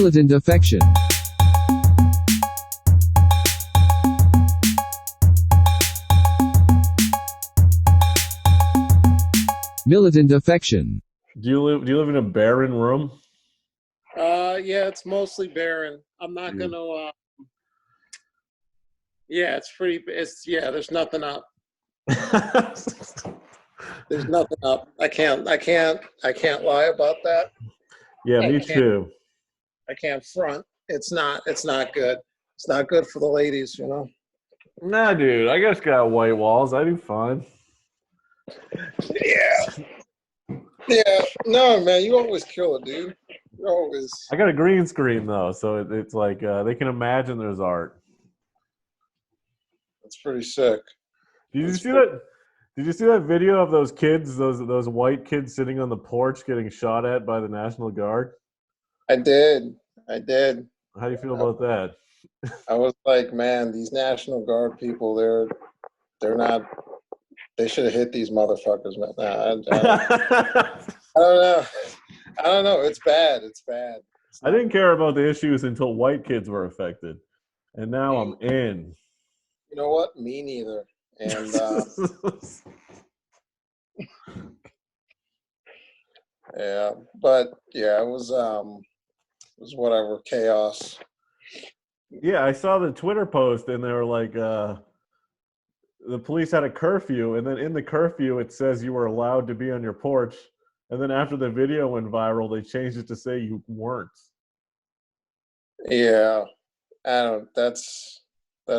Militant affection. Militant affection. Do you live in a barren room? Yeah, it's mostly barren. I'm not gonna. Yeah, it's pretty. There's nothing up. There's nothing up. I can't lie about that. Yeah, me too. I can't front. It's not good. It's not good for the ladies, Nah, dude, I just got white walls. I do fine. Yeah. Yeah. No, man, you always kill it, dude. You always. I got a green screen though, so it's like they can imagine there's art. That's pretty sick. Did you see that? Did you see that video of those kids, those white kids sitting on the porch getting shot at by the National Guard? I did. How do you feel about that? I was like, man, these National Guard people, they're not. They should have hit these motherfuckers, man. I don't know. It's bad. I didn't care about the issues until white kids were affected, and now I'm in. You know what? Me neither. And yeah, but yeah, it was whatever, chaos. Yeah, I saw the Twitter post, and they were like, the police had a curfew, and then in the curfew it says you were allowed to be on your porch, and then after the video went viral, they changed it to say you weren't. Yeah, I don't. That's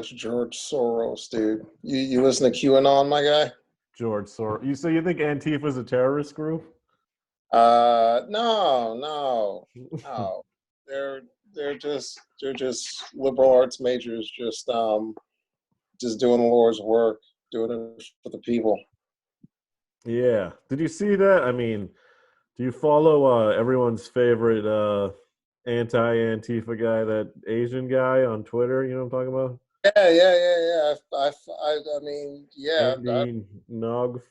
George Soros, dude. You listen to QAnon, my guy? George Soros. So you think Antifa is a terrorist group? No. They're just liberal arts majors, just doing the Lord's work, doing it for the people. Yeah. Did you see that? I mean, do you follow everyone's favorite anti-Antifa guy, that Asian guy on Twitter? You know what I'm talking about? Yeah. I mean, yeah. Andy Nog.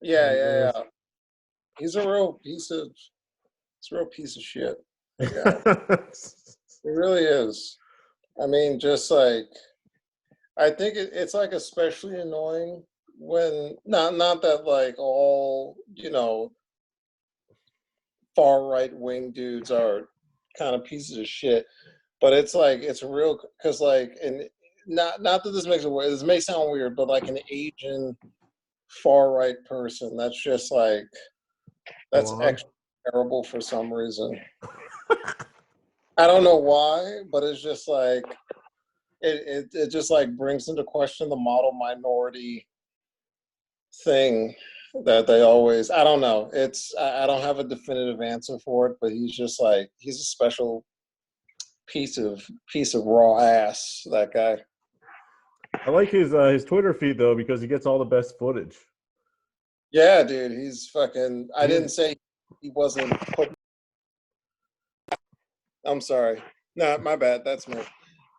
Yeah. He's a real piece of shit. Yeah. It really is. I mean, just like, I think it's like especially annoying when not that like all far right wing dudes are kind of pieces of shit, but it's like it's real because like, and not that this makes it weird. This may sound weird, but like an Asian far right person, that's just like extra terrible for some reason. I don't know why, but it's just like it just like brings into question the model minority thing that they always. I don't know. I don't have a definitive answer for it, but he's just like he's a special piece of raw ass. That guy. I like his Twitter feed though, because he gets all the best footage. Yeah, dude, he's fucking. I didn't say he wasn't putting. I'm sorry. No, my bad. That's me.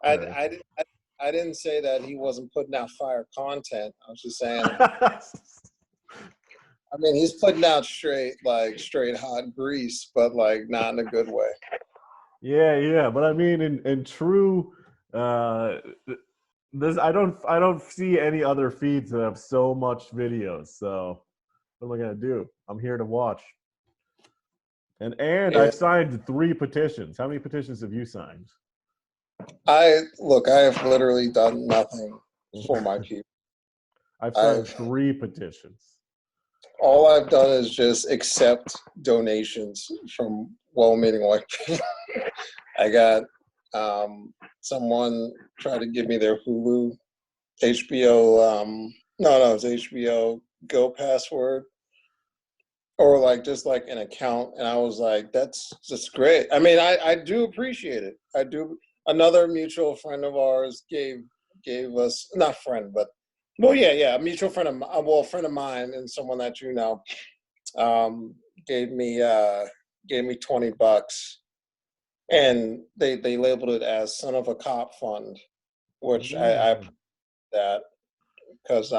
I didn't say that he wasn't putting out fire content. I was just saying. I mean, he's putting out straight hot grease, but like not in a good way. Yeah. But I mean, in true, this I don't see any other feeds that have so much videos. So what am I gonna do? I'm here to watch. And Yeah. I've signed 3 petitions. How many petitions have you signed? I have literally done nothing for my people. I've signed 3 petitions. All I've done is just accept donations from well-meaning white people. I got someone tried to give me their Hulu, HBO. No, it's HBO Go password, or like just like an account, and I was like, that's just great. I mean, I do appreciate it. I do. Another mutual friend of ours gave us, not friend, but well, yeah, a mutual friend of a friend of mine and someone that you know, gave me $20, and they labeled it as "Son of a Cop Fund," which I that because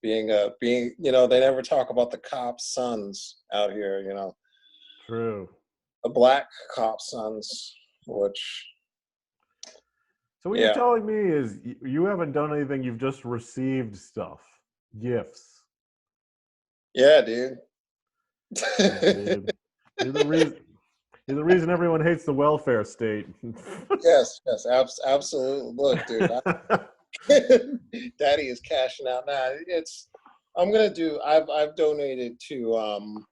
being they never talk about the cops' sons out here, True. the black cops' sons. which, So what yeah. you're telling me is you haven't done anything. You've just received stuff, gifts. Yeah, dude. Dude. You're the reason. You're the reason everyone hates the welfare state. Yes, absolutely. Look, dude, Daddy is cashing out now. I've donated to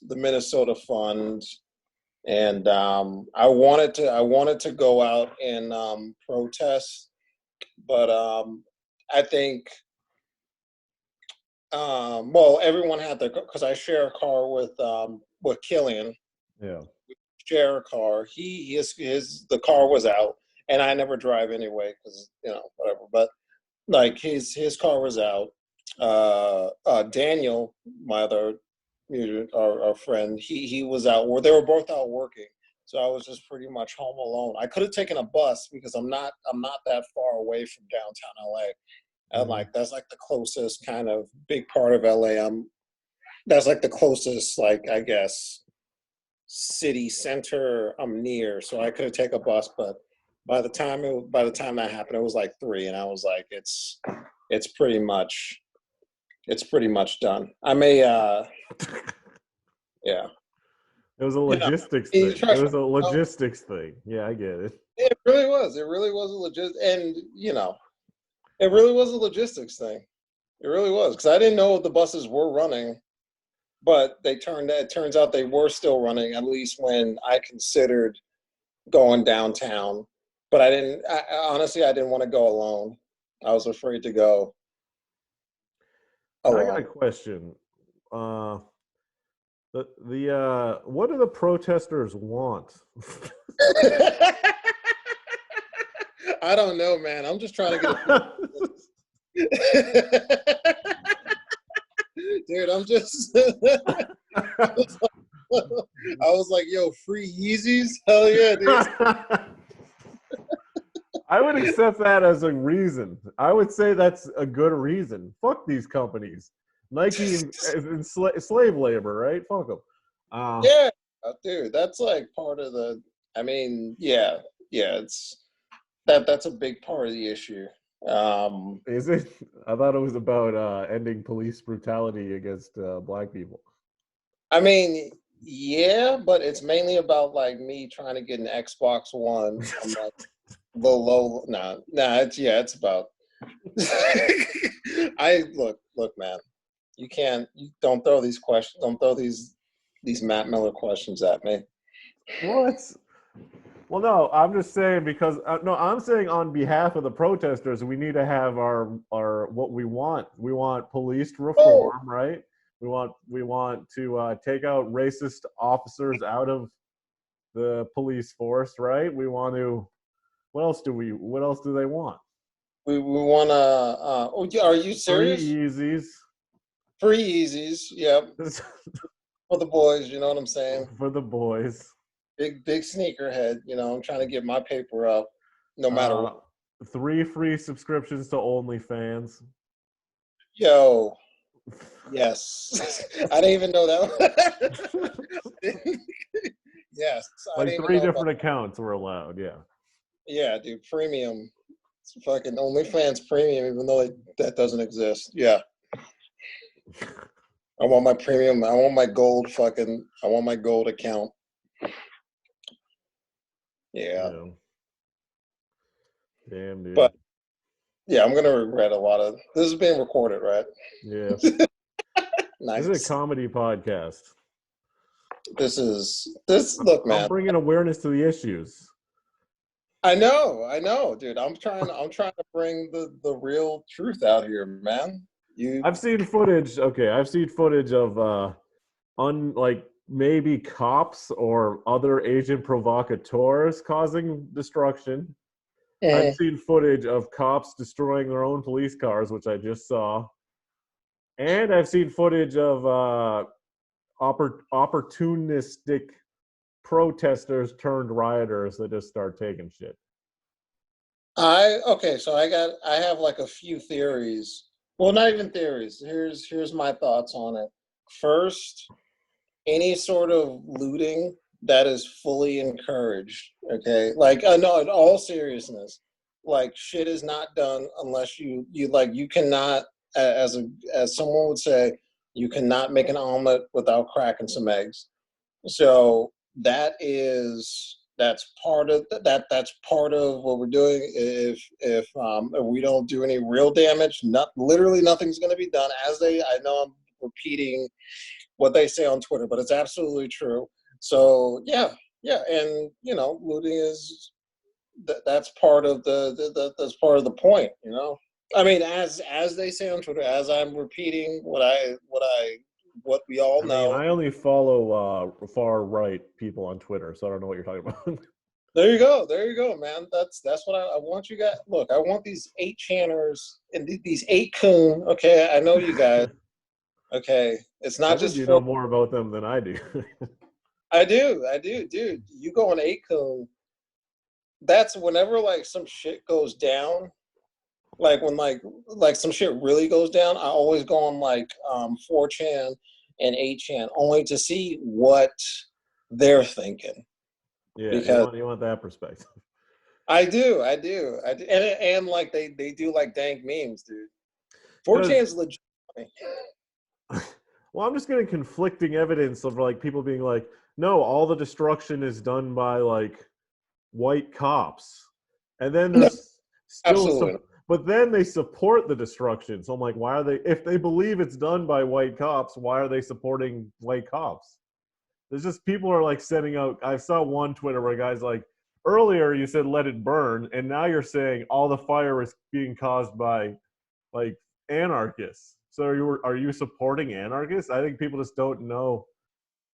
the Minnesota Fund, and I wanted to go out and protest, but I think well, everyone had their, because I share a car with Killian. Yeah. Share a car. The car was out, and I never drive anyway because whatever. But like his car was out. Daniel, my other our friend, he was out. They were both out working, so I was just pretty much home alone. I could have taken a bus because I'm not that far away from downtown LA. And like that's like the closest kind of big part of LA. That's like the closest, like, I guess, city center I'm near, so I could take a bus, but by the time that happened, it was like 3, and I was like, it's pretty much done. I may yeah. It was a logistics thing. It was a logistics thing. Yeah, I get it. It really was. It really was a it really was a logistics thing. It really was, because I didn't know the buses were running, but it turns out they were still running, at least when I considered going downtown. But honestly, I didn't want to go alone. I was afraid to go alone. I got a question. What do the protesters want? I don't know, man. I'm just trying to get dude, I'm just I was like, yo, free Yeezys? Hell yeah, dude. I would accept that as a reason. I would say that's a good reason. Fuck these companies. Nike is slave labor, right? Fuck them. Yeah, dude, that's like part of the. I mean, yeah, it's that's a big part of the issue. Is it? I thought it was about ending police brutality against black people. I mean, yeah, but it's mainly about like me trying to get an Xbox One. I'm like, it's about. Look, man. You don't throw these questions. Don't throw these Matt Miller questions at me. What? Well, no, I'm just saying because no, I'm saying on behalf of the protesters, we need to have our what we want. We want police reform, right? We want to take out racist officers out of the police force, right? We want to. What else do they want? We want to. Are you serious? Free Yeezys. Free Yeezys. Yep. For the boys, you know what I'm saying? For the boys. Big sneakerhead. I'm trying to get my paper up, no matter what. 3 free subscriptions to OnlyFans. Yo. Yes. I didn't even know that. Yes. Like 3 different accounts were allowed, yeah. Yeah, dude, premium. It's fucking OnlyFans premium, even though that doesn't exist. Yeah. I want my premium. I want my gold account. Yeah. Damn, dude. But yeah, I'm going to regret a lot of this is being recorded, right? Yeah. Nice. This is a comedy podcast. Look, man. I'm bringing awareness to the issues. I know, dude. I'm trying to bring the real truth out here, man. I've seen footage. Okay, I've seen footage of maybe cops or other agent provocateurs causing destruction. I've seen footage of cops destroying their own police cars, which I just saw, and I've seen footage of opportunistic protesters turned rioters that just start taking shit. So I have like a few theories. Well, not even theories. Here's my thoughts on it. First, any sort of looting that is fully encouraged. Okay, like no, in all seriousness, like shit is not done unless you cannot, as someone would say, you cannot make an omelet without cracking some eggs. So that's part of that's part of what we're doing. If we don't do any real damage, literally nothing's going to be done. I know I'm repeating what they say on Twitter, but it's absolutely true. So yeah, and looting is that's part of that's part of the point. I mean, as they say on Twitter, as I'm repeating what we all I mean, know. I only follow far right people on Twitter, so I don't know what you're talking about. There you go, man. That's what I want you guys. Look, I want these 8chaners and these 8kun. Okay, I know you guys. Okay, it's I not think just you for. know more about them than I do. I do, dude. You go on 8kun. That's whenever like some shit goes down. Like when like some shit really goes down, I always go on like 4chan and 8chan only to see what they're thinking. Yeah, Because you want that perspective. I do, and like they do like dank memes, dude. 4chan is legit. Well, I'm just getting conflicting evidence of like people being like, no, all the destruction is done by like white cops, and then No, there's still absolutely. but then they support the destruction. So I'm like, why are they? If they believe it's done by white cops, why are they supporting white cops? There's just people are like setting out. I saw one Twitter where a guy's like, earlier you said let it burn, and now you're saying all the fire is being caused by like anarchists. So are you supporting anarchists? I think people just don't know.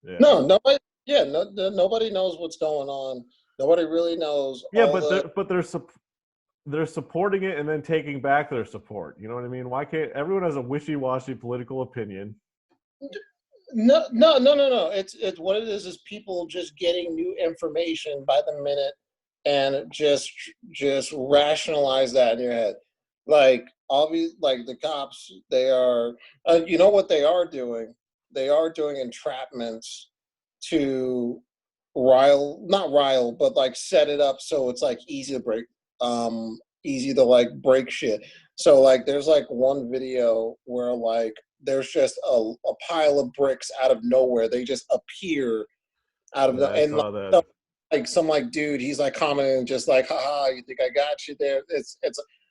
Yeah. No, nobody. Yeah, nobody knows what's going on. Nobody really knows Yeah, all the. but they're supporting it and then taking back their support. You know what I mean? Why can't everyone has a wishy-washy political opinion? No. It's what it is people just getting new information by the minute and just rationalize that in your head. Like obvious, like the cops, they are. You know what they are doing? They are doing entrapments to not rile, but like set it up so it's like easy to break, easy to like break shit. So like there's like one video where like there's just a pile of bricks out of nowhere. They just appear out of Yeah, the I and saw that. like some like dude, he's like commenting just like, haha, you think I got you there? It's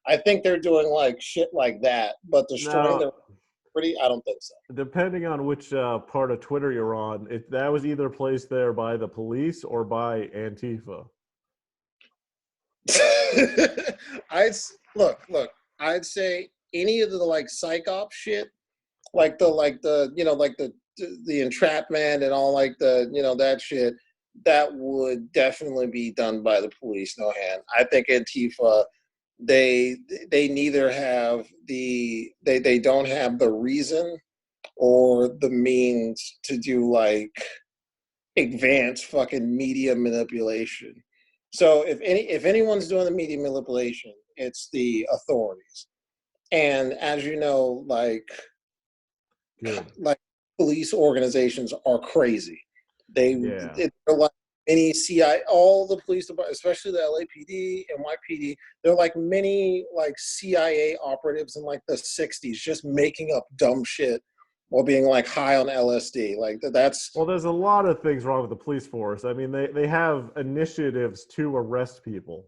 I think they're doing like shit like that, but destroying Now, their property, I don't think so. depending on which part of Twitter you're on, that was either placed there by the police or by Antifa. Look. I'd say any of the like psych op shit, like the like the entrapment and all like the that shit, that would definitely be done by the police. No hand. I think Antifa, they neither have they don't have the reason or the means to do like advanced fucking media manipulation. So if anyone's doing the media manipulation, it's the authorities. And as you know, Good. like police organizations are crazy. Yeah. They're like many CI, all the police departments, especially the LAPD, NYPD. They're like many like CIA operatives in like the '60s, just making up dumb shit while being like high on LSD. Like that's. Well, there's a lot of things wrong with the police force. I mean, they have initiatives to arrest people,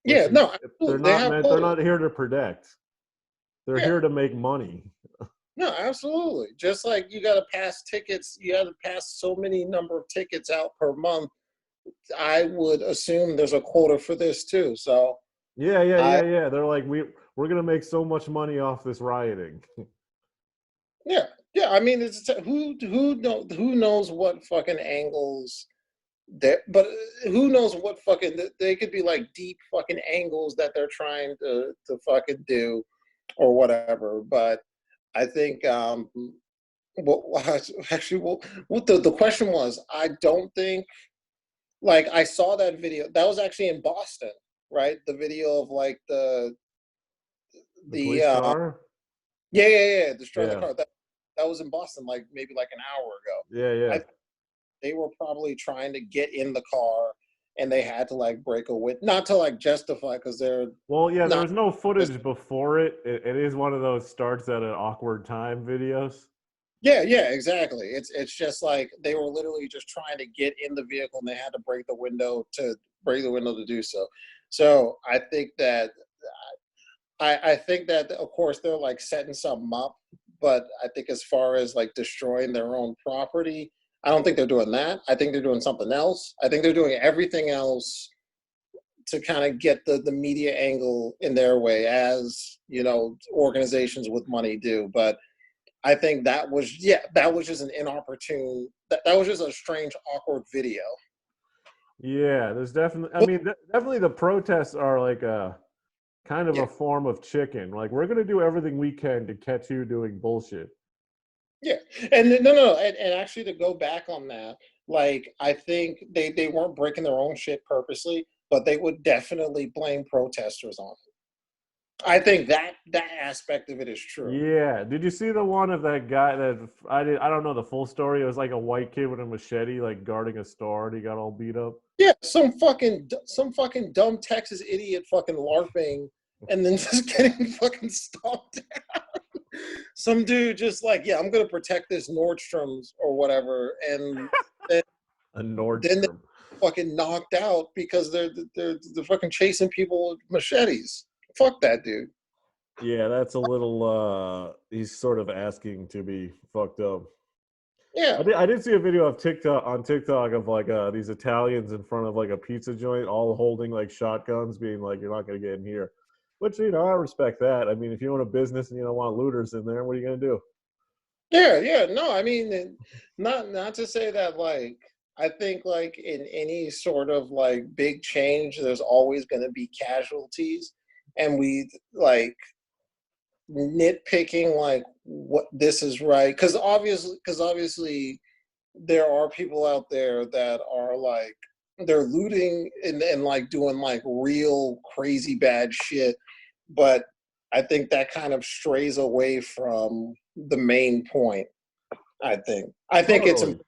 which Yeah, no, they're absolutely. They not have meant. They're not here to protect. They're yeah, here to make money. no, absolutely. Just like you got to pass tickets, you got to pass so many number of tickets out per month. I would assume there's a quota for this too. So I, Yeah. They're like, we're gonna make so much money off this rioting. yeah. I mean, it's who knows what fucking angles that, but who knows what fucking they could be like deep fucking angles that they're trying to fucking do or whatever. But I think well, actually, what the question was, I don't think like I saw that video. That was actually in Boston, right? The video of like The the police car. destroying the Yeah. car. That was in Boston, like maybe like an hour Yeah. ago. they were probably trying to get in the car, and they had to like break a window, not to like justify, because they're Well, yeah, there not. was no footage before it. It is one of those starts at an awkward time videos. Yeah, yeah, exactly. It's just like they were literally just trying to get in the vehicle, and they had to break the window to do so. So I think that of course they're like setting something up, but I think as far as like destroying their own property, I don't think they're doing that. I think they're doing something else. I think they're doing everything else to kind of get the media angle in their way, as you know, organizations with money do. But I think that was just an inopportune. That was just a strange, awkward video. Yeah, there's definitely. I But mean, definitely the protests are like a kind of yeah, a form of chicken. Like we're gonna do everything we can to catch you doing bullshit. yeah, and no, and actually to go back on that, like I think they weren't breaking their own shit purposely, but they would definitely blame protesters on it. I think that aspect of it is true. Yeah. Did you see the one of that guy that I don't know the full story. It was like a white kid with a machete, like guarding a store, and he got all beat up. Yeah, some fucking dumb Texas idiot fucking LARPing, and then just getting fucking stomped out. Some dude just like, yeah, I'm gonna protect this Nordstrom's or whatever, and then, A then they Nordstrom. fucking knocked out because they're fucking chasing people with machetes. Fuck that dude. Yeah, that's a little. He's sort of asking to be fucked up. Yeah, I did see a video of TikTok of like these Italians in front of like a pizza joint, all holding like shotguns, being like, "You're not gonna get in here," which I respect that. I mean, if you own a business and you don't want looters in there, what are you gonna do? yeah. No, I mean, not to say that like I think like in any sort of like big change, there's always gonna be casualties, and we like nitpicking like what this is right, because obviously there are people out there that are like they're looting and like doing like real crazy bad shit, but I think that kind of strays away from the main point. I think it's Totally.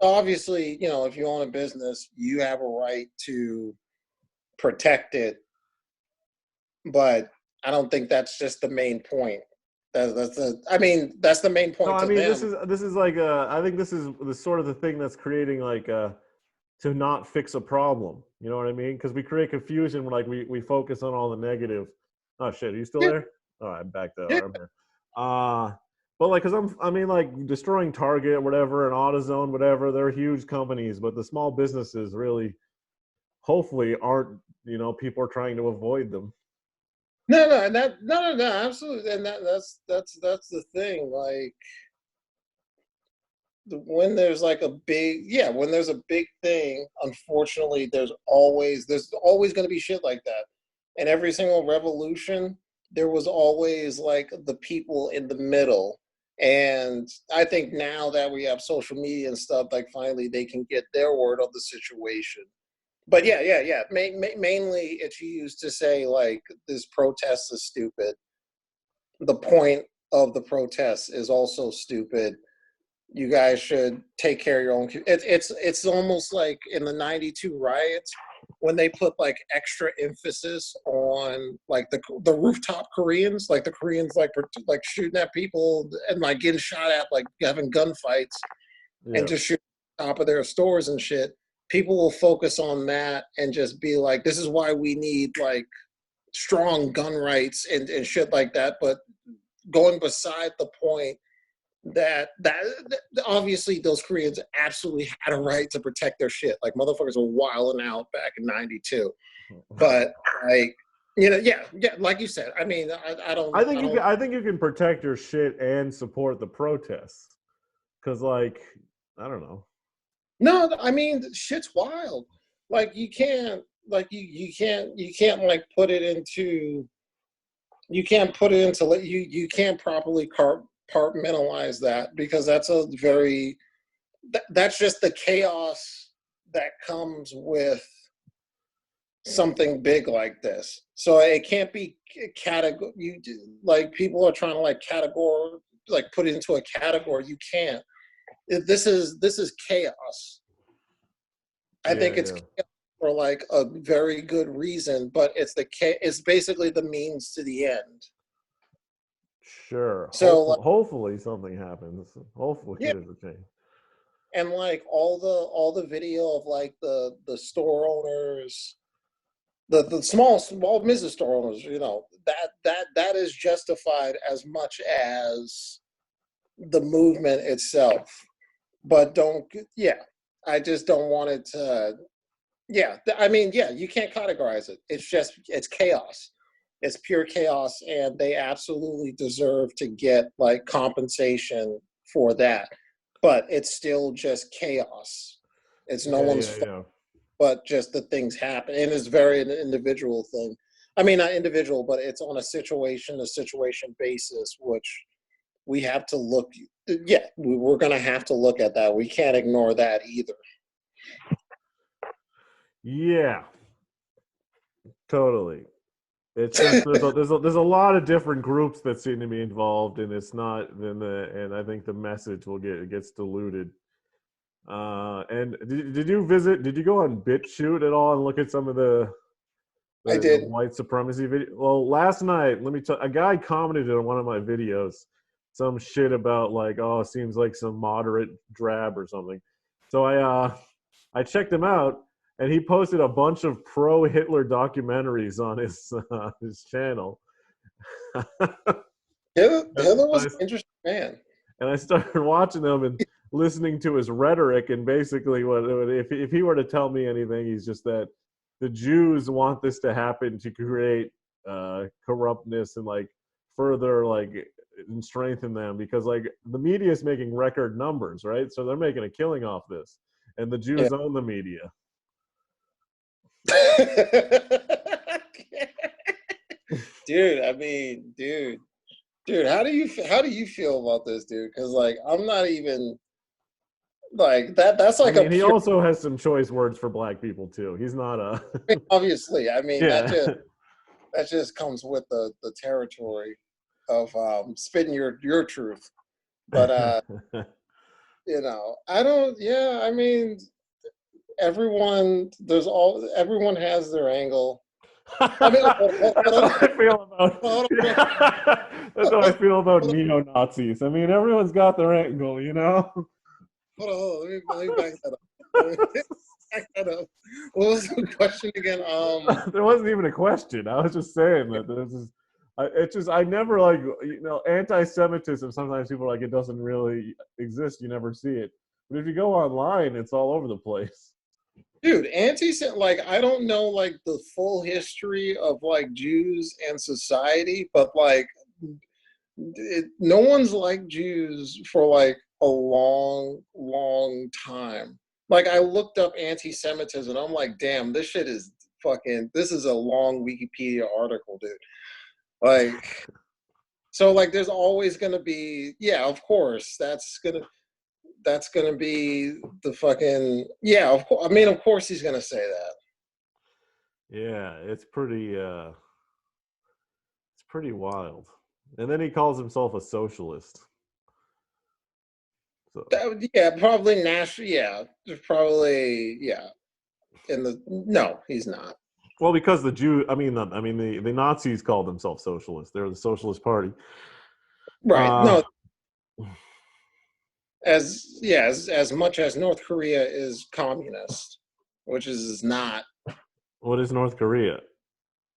obviously, you know, if you own a business you have a right to protect it, but I don't think that's just the main point. I mean, that's the main No, point I to mean them. this is like I think this is the sort of the thing that's creating like to not fix a problem. You know what I mean? Because we create confusion when like we focus on all the negative. Oh shit, are you still Yeah, there? All right, I'm back there. yeah. I'm here. Uh but like, I mean, like destroying Target, whatever, and AutoZone, whatever. They're huge companies, but the small businesses really, hopefully, aren't. People are trying to avoid them. No, and that no, absolutely, and that's the thing. Like when there's like a big, yeah, when there's a big thing, unfortunately, there's always going to be shit like that. And every single revolution, there was always like the people in the middle. And I think now that we have social media and stuff, like finally they can get their word on the situation. But yeah. Mainly it's used to say like this protest is stupid. The point of the protest is also stupid. You guys should take care of your own. It's almost like in the '92 riots when they put like extra emphasis on like the rooftop Koreans, like the Koreans like shooting at people and like getting shot at, like having gunfights and Yeah. just shoot top of their stores and shit. People will focus on that and just be like, this is why we need like strong gun rights and shit like that. But going beside the point that obviously those Koreans absolutely had a right to protect their shit. Like motherfuckers were wilding out back in '92. But like, yeah, like you said. I mean, I think you can protect your shit and support the protests. Cause like, I don't know. no. I mean, shit's wild. Like you can't, like you can't like put it into. You can't put it into you can't properly compartmentalize that, because that's just the chaos that comes with something big like this. So it can't be category. Like people are trying to like category, like put it into a category. You can't. This is chaos. I think it's yeah. for like a very good reason, but it's basically the means to the end. Sure. So like, Hopefully something happens. Hopefully yeah, there's a change. and like all the video of like the store owners, the small business store owners, that is justified as much as the movement itself. But don't, yeah, I just don't want it to. Yeah, I mean, yeah, you can't categorize it. It's chaos. It's pure chaos, and they absolutely deserve to get like compensation for that. But it's still just chaos. It's no Yeah, one's yeah, fault, yeah. but just the things happen, and it's very an individual thing. I mean, not individual, but it's on a situation basis, which we have to look. Yeah, we're going to have to look at that. We can't ignore that either. Yeah, totally. It's just there's a lot of different groups that seem to be involved, and it's not then and I think the message will gets diluted. And did you visit? Did you go on BitChute at all and look at some of I the did. white supremacy video? Well, last night, let me tell a guy commented on one of my videos some shit about like, oh, it seems like some moderate drab or something. So I checked him out, and he posted a bunch of pro-Hitler documentaries on his channel. Hitler was I, an interesting man. and I started watching them and listening to his rhetoric. And basically, what if he were to tell me anything, he's just that the Jews want this to happen to create corruptness and like further like and strengthen them because like the media is making record numbers, right? So they're making a killing off this, and the Yeah. Jews own the media. Dude, I mean, dude, how do you feel about this, dude? Because like, I'm not even like that. That's I like a mean, he pure. also has some choice words for black people too. He's not a Obviously, I mean yeah. that just comes with the territory of spitting your truth. But I don't. Yeah, I mean, everyone has their angle. I mean, That's how I feel about. hold on, That's how I feel about neo Nazis. I mean, everyone's got their angle, you know. hold on. Let me back that up. Let me back that up. What was the question again? There wasn't even a question. I was just saying that this is. It's just I never like anti-Semitism. Sometimes people are like it doesn't really exist. You never see it. But if you go online, it's all over the place. Dude, like I don't know like the full history of like Jews and society, but like no one's like Jews for like a long, long time. Like I looked up anti-Semitism, and I'm like, damn, this shit is fucking. This is a long Wikipedia article, dude. Like, so like, there's always gonna be, yeah, of course, that's gonna be the fucking, yeah, of course. I mean, of course, he's gonna say that. Yeah, it's pretty wild. And then he calls himself a socialist. So Yeah, probably Nash. Yeah, there's probably, yeah. No, he's not. well, because the Jew, the Nazis called themselves socialists. They're the Socialist Party. Right. Uh, No, as much as North Korea is communist, which is not. what is North Korea?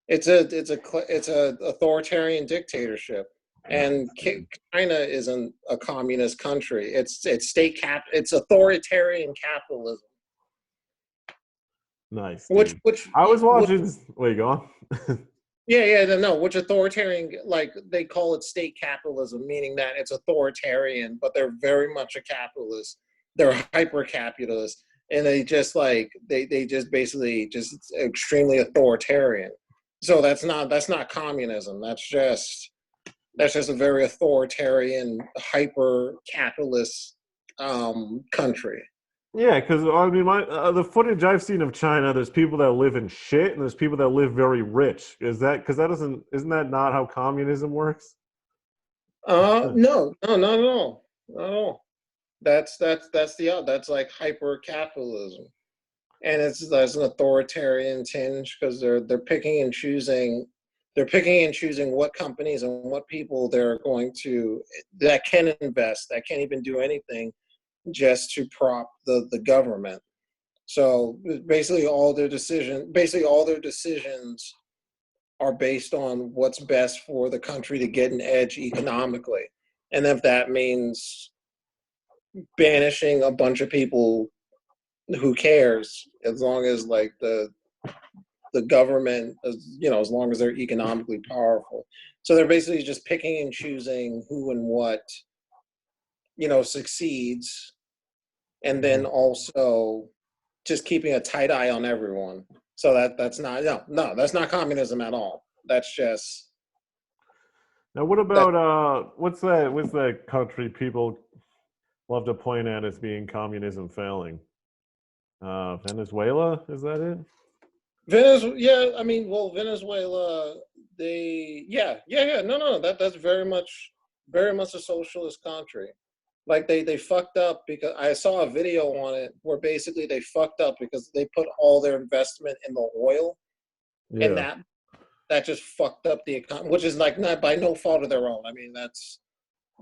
It's a authoritarian dictatorship, and China isn't a communist country. It's authoritarian capitalism. Nice, Which dude. which I was which watching. Wait, go on. yeah, no, which authoritarian, like they call it state capitalism, meaning that it's authoritarian, but they're very much a capitalist. They're hyper capitalist, and they just basically just extremely authoritarian. So that's not communism. That's just a very authoritarian, hyper capitalist country. Yeah, because I mean, the footage I've seen of China, there's people that live in shit, and there's people that live very rich. Is that because that doesn't? Isn't that not how communism works? No, no, not at all. Not at all. That's like hyper capitalism. and there's an authoritarian tinge because they're picking and choosing. They're picking and choosing what companies and what people they're going to that can invest, that can't even do anything just to prop the government. So basically all their decisions are based on what's best for the country to get an edge economically. And if that means banishing a bunch of people, who cares? As long as like the government, as long as they're economically powerful. So they're basically just picking and choosing who and what, succeeds, and then also just keeping a tight eye on everyone. So that's not that's not communism at all. That's just Now, what about what's that country people love to point at as being communism failing? Venezuela, is that it? Venezuela. Yeah, I mean, well, Venezuela. No. That's very much a socialist country. Like they fucked up because I saw a video on it where basically they fucked up because they put all their investment in the oil, and Yeah. that just fucked up the economy, which is like not by no fault of their own. I mean,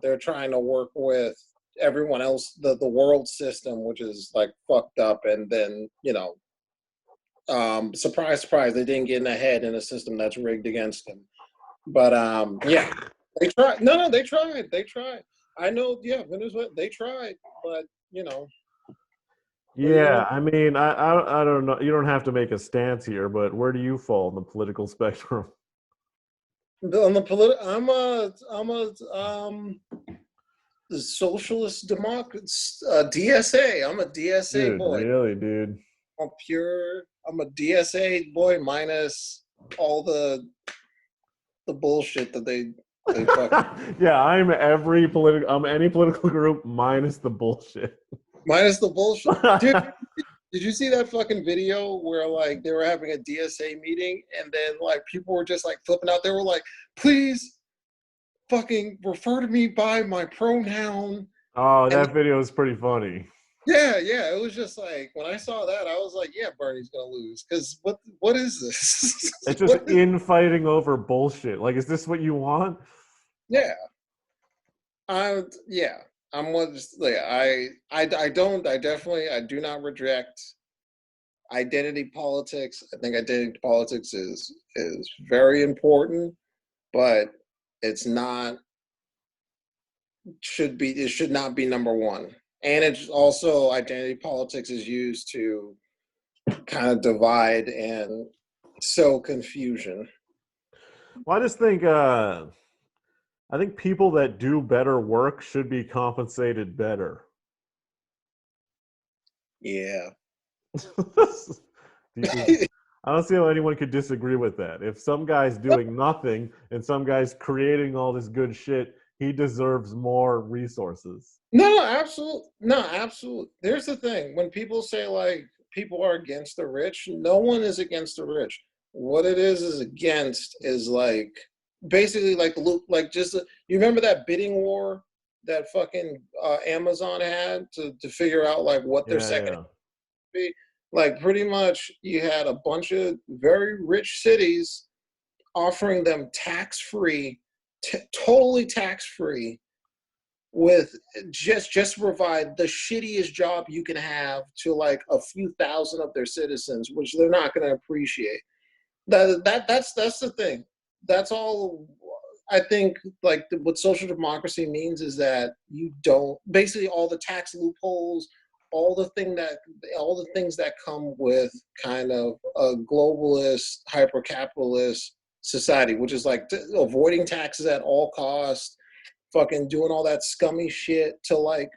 they're trying to work with everyone else, the world system, which is like fucked up, and then surprise, surprise, they didn't get ahead in a system that's rigged against them. But yeah, they tried. No, they tried. They tried. I know. Yeah, Venezuela. They tried, but what are you Yeah, gonna I mean, I don't know. You don't have to make a stance here, but where do you fall on the political spectrum? do? On the I'm a the socialist democrat, DSA. I'm a DSA Dude, boy. really, dude. I'm a DSA boy minus all the bullshit that they fuck Yeah, I'm any political group minus the bullshit. minus the bullshit. Dude, did you see that fucking video where like they were having a DSA meeting and then like people were just like flipping out? They were like, please fucking refer to me by my pronoun. Oh, And that video is pretty funny. yeah, it was just like when I saw that, I was like, yeah, Bernie's gonna lose. Cause what is this? It's just infighting over bullshit. Like, is this what you want? Yeah. Yeah. I'm one just like I do not reject identity politics. I think identity politics is very important, but it's not it should not be number one. And it's also identity politics is used to kind of divide and sow confusion. Well, I think people that do better work should be compensated better. Yeah. I don't see how anyone could disagree with that. If some guy's doing nothing and some guy's creating all this good shit, he deserves more resources. No, absolutely. No, absolutely. There's the thing. When people say like people are against the rich, no one is against the rich. What it is against is like basically like the loop, like just you remember that bidding war that fucking Amazon had to figure out like what their Yeah, second yeah. be. Like pretty much you had a bunch of very rich cities offering them tax-free, totally tax-free, with just provide the shittiest job you can have to like a few thousand of their citizens, which they're not going to appreciate. That's the thing. That's all. I think like what social democracy means is that you don't basically all the tax loopholes, all the things that come with kind of a globalist, hyper capitalist society, which is like avoiding taxes at all costs, fucking doing all that scummy shit to like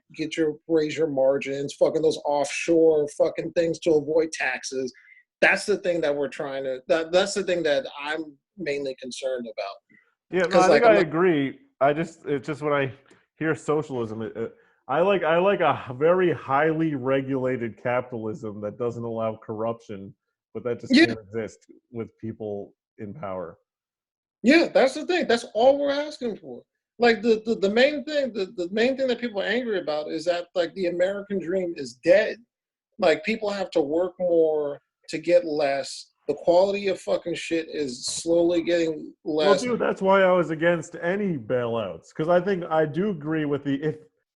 raise your margins, fucking those offshore fucking things to avoid taxes. That's the thing that we're trying to. That's the thing that I'm mainly concerned about. Yeah, no, Because I think like I agree. It's just when I hear socialism, I like a very highly regulated capitalism that doesn't allow corruption, but that just yeah, can't exist with people in power. yeah, that's the thing. That's all we're asking for. Like the main thing, the main thing that people are angry about is that like the American dream is dead. Like, people have to work more to get less. The quality of fucking shit is slowly getting Well, less. dude, that's why I was against any bailouts, because I think I do agree with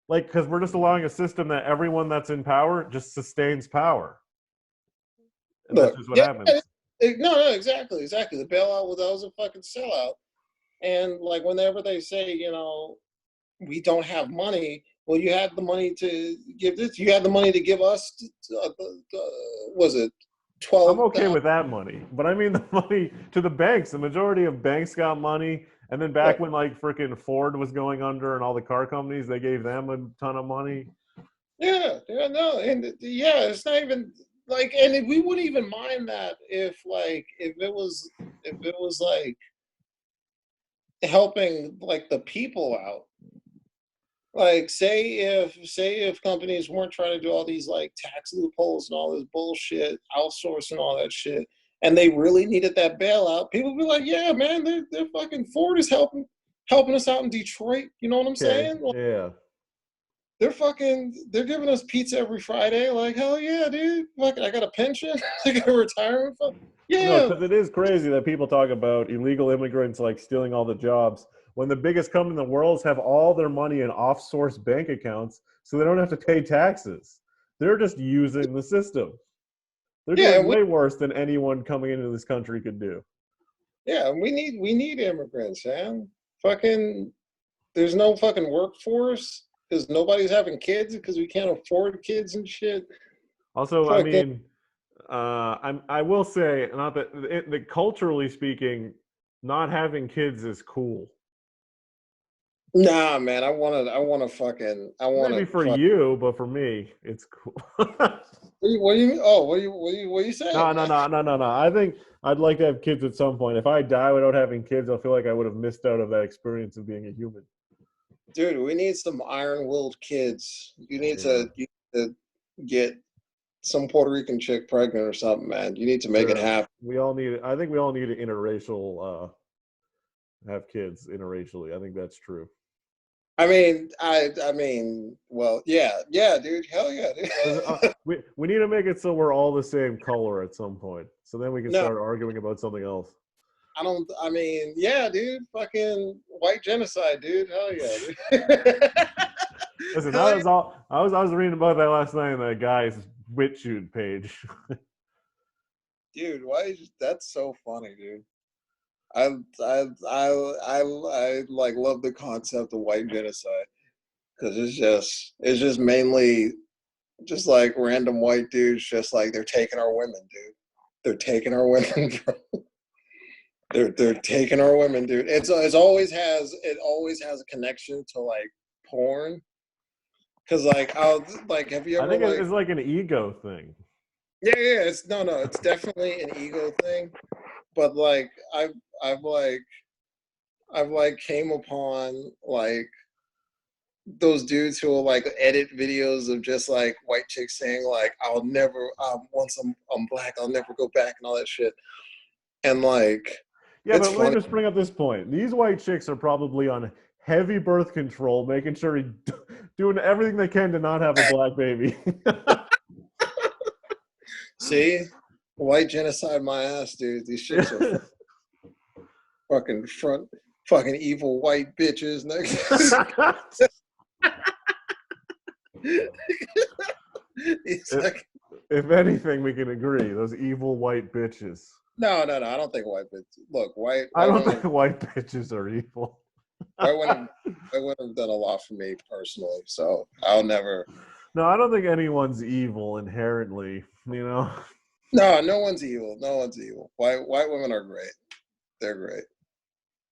because we're just allowing a system that everyone that's in power just sustains power, and that's Look, just what yeah, happens. no, exactly. The bailout, that was a fucking sellout. And like, whenever they say, we don't have money, well, you had the money to give this. You had the money to give us. Was it I'm 12? okay with that money, but I mean the money to the banks. The majority of banks got money, and then back when like freaking Ford was going under and all the car companies, they gave them a ton of money. No, and it's not even like, and we wouldn't even mind that if it was like helping like the people out. Like, say if companies weren't trying to do all these like tax loopholes and all this bullshit, outsourcing all that shit, and they really needed that bailout, people would be like, yeah, man, they're fucking Ford is helping us out in Detroit. You know what I'm Okay, saying? Like, yeah. they're giving us pizza every Friday. Like, hell yeah, dude. Fucking, I got a pension. I got a retirement fund. No, Yeah. because it is crazy that people talk about illegal immigrants like stealing all the jobs when the biggest company in the world have all their money in off-source bank accounts, so they don't have to pay taxes. They're just using the system. They're Yeah, doing way worse than anyone coming into this country could do. we need immigrants, man. Fucking, there's no fucking workforce because nobody's having kids because we can't afford kids and shit. Also, I Fucking, mean, I will say, not that culturally speaking, not having kids is cool. nah, man. I want Maybe to for fuck. you, but for me, it's cool. What do you mean? Oh, what are you No, saying, no, man? no, no, no, no. I think I'd like to have kids at some point. If I die without having kids, I'll feel like I would have missed out of that experience of being a human. Dude, we need some iron-willed kids. Yeah, You need to get some Puerto Rican chick pregnant or something, man. You need to make it sure. happen. We all need. I think we all need to have kids interracially. I think that's true. Well, yeah, dude. Hell yeah, 'Cause, dude. we need to make it so we're all the same color at some point. So then we can No, start arguing about something else. I don't. Yeah, dude. Fucking white genocide, dude. Hell yeah, dude. Listen, Hell that yeah, was all. I was reading about that last night on that guy's BitChute page. dude. That's so funny, dude. I, I like love the concept of white genocide because it's just mainly just like random white dudes, just like they're taking our women, dude. They're taking our women, bro. They're taking our women, dude. It always has a connection to like porn. Cause like have you I ever think like it's like an ego thing. it's no, it's definitely an ego thing. But like I've like I've like came upon like those dudes who will like edit videos of just like white chicks saying like I'll never once I'm black I'll never go back and all that shit. And like Yeah, it's but let me funny. just bring up this point. These white chicks are probably on heavy birth control, making sure doing everything they can to not have a black baby. See? White genocide my ass, dude. These chicks are fucking fucking evil white bitches. It's if, like if anything, we can agree. Those evil white bitches. no. I don't think white bitches. Look, I white don't women think white bitches are evil. white women white women have done a lot for me personally. So I'll never. No, I don't think anyone's evil inherently. You know. No, no one's evil. No one's evil. White women are great. They're great.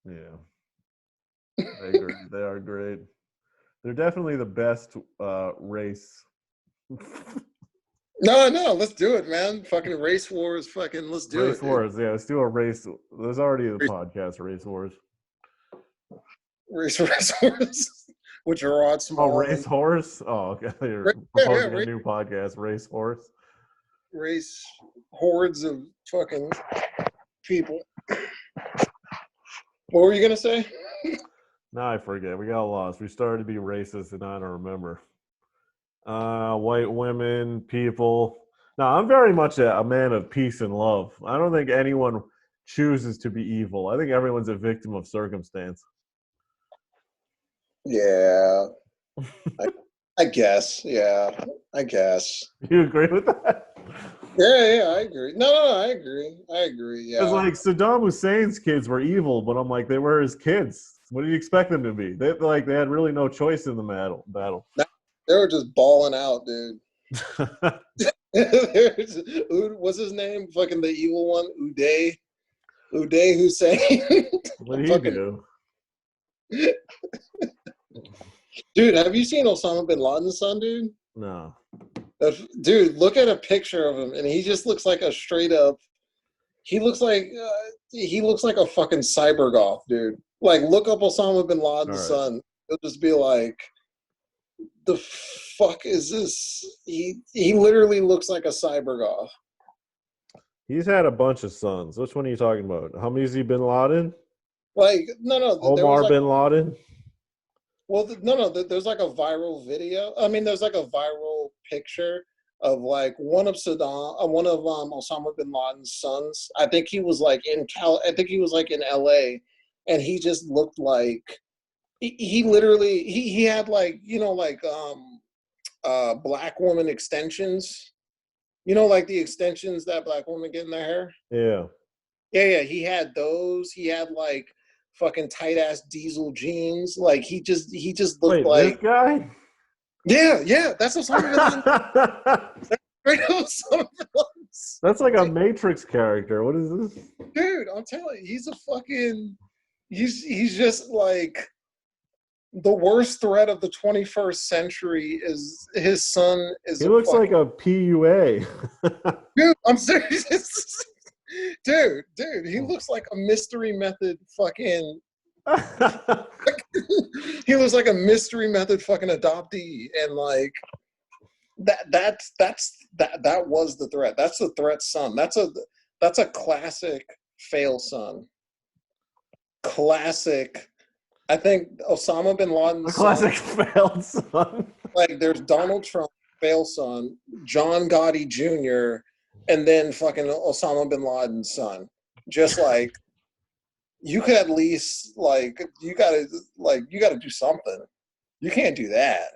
Yeah, I agree. They are great. They're definitely the best race. No, let's do it, man. Fucking race wars. Fucking let's do Race it, dude. wars. Yeah, let's do a race. There's already a podcast, Race Wars. Race wars, which are on Oh, small Race and Horse. Oh, okay. You're yeah, proposing a new podcast, Race Horse. race hordes of fucking people. What were you gonna say? Now I forget. We got lost. We started to be racist, and I don't remember. White women, people. No, I'm very much a man of peace and love. I don't think anyone chooses to be evil. I think everyone's a victim of circumstance. Yeah, I, I guess. Yeah, I guess. You agree with that? Yeah, I agree. No, I agree. I agree. Because Yeah. like Saddam Hussein's kids were evil, but I'm like, they were his kids. What do you expect them to be? They had really no choice in the battle. No, they were just balling out, dude. What's his name? Fucking the evil one, Uday Hussein. What do you Fucking do? dude, have you seen Osama bin Laden's son, dude? No. Dude, look at a picture of him, and he just looks like a straight up. He looks like a fucking cyber goth, dude. Like, look up Osama bin Laden's All right. son. He'll just be like, "The fuck is this?" He literally looks like a cyber goth. He's had a bunch of sons. Which one are you talking about? Hamizi bin Laden? Like, no, there was Omar like, bin Laden? well, no, there's like a viral video. I mean, there's like a viral picture of like one of Osama bin Laden's sons. I think he was like I think he was like in LA, and he just looked like he literally he had like black woman extensions. You know, like the extensions that black women get in their hair. Yeah. Yeah. He had those. He had like fucking tight ass diesel jeans. Like he just looked Wait, this like guy? yeah. That's Osama bin Laden. Right, Osama bin Laden. That's like a Matrix character. What is this? Dude, I'm telling you, he's a fucking. He's just like the worst threat of the 21st century. Is his son is He looks like a PUA. dude. I'm serious. Dude, he looks like a mystery method fucking. He looks like a mystery method fucking adoptee, and like that was the threat. That's the threat's son. That's a classic fail son. Classic. I think Osama bin Laden's A classic failed son. like there's Donald Trump, fail son, John Gotti Jr., and then fucking Osama bin Laden's son. Just like you could at least you gotta do something. You can't do that.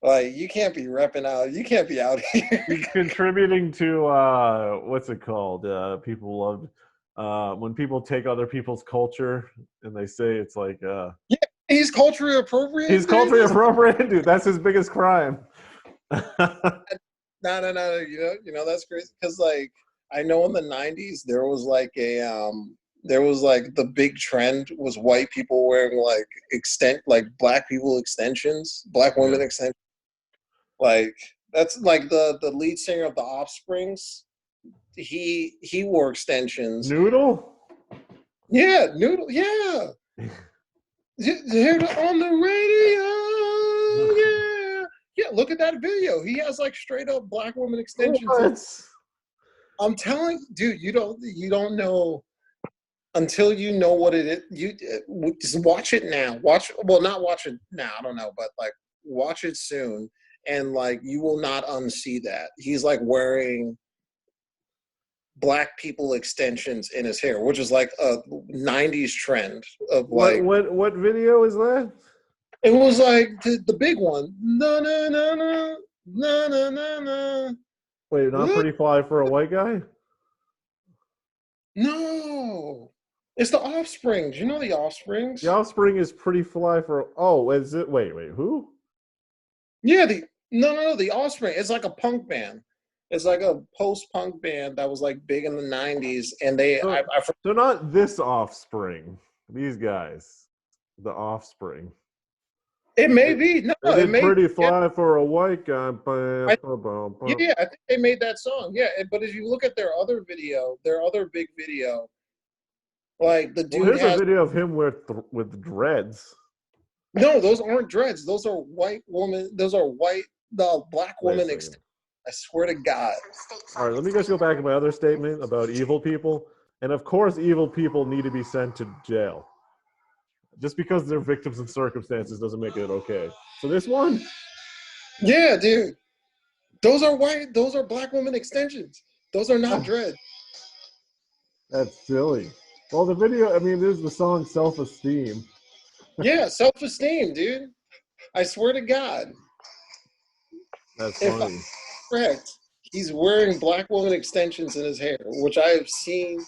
Like you can't be repping out. You can't be out here. He's contributing to what's it called? People love when people take other people's culture and they say it's like Yeah, he's culturally appropriate. he's culturally appropriate, dude. That's his biggest crime. No. You know that's crazy because like I know in the '90s there was like the big trend was white people wearing like black people extensions, black women extensions. Like that's like the lead singer of the Offsprings. He wore extensions. Noodle? Yeah, Noodle. Yeah. Heard it on the radio. Yeah. Yeah, look at that video. He has like straight up black woman extensions. What? I'm telling you, dude, you don't know until you know what it is. You just watch it now. Not watch it now. I don't know, but like watch it soon, and like you will not unsee that. He's like wearing black people extensions in his hair, which is like a '90s trend of like. What video is that? It was like the big one. No. Wait, not pretty fly for a white guy? No, it's the Offsprings. You know the Offsprings? The Offspring is pretty fly for. Oh, is it? Wait, who? Yeah, the Offspring. It's like a punk band. It's like a post-punk band that was like big in the '90s, and So not this Offspring. These guys, the Offspring. It may be. No, They it did may pretty be. fly for a white guy. Yeah, I think they made that song. Yeah, but if you look at their other big video, like the dude here's has a video of him with dreads. no, those aren't dreads. Those are white woman. Those are the black Wait a woman second. extension. I swear to God. All right, let me just go back to my other statement about evil people. And of course, evil people need to be sent to jail. Just because they're victims of circumstances doesn't make it okay. So this one, Yeah, dude. Those are white. Those are black woman extensions. Those are not dreads. That's silly. Well, the video, I mean, there's the song Self-Esteem. Yeah, self-esteem, dude. I swear to God. That's If funny. I'm correct, he's wearing black woman extensions in his hair, which I have seen.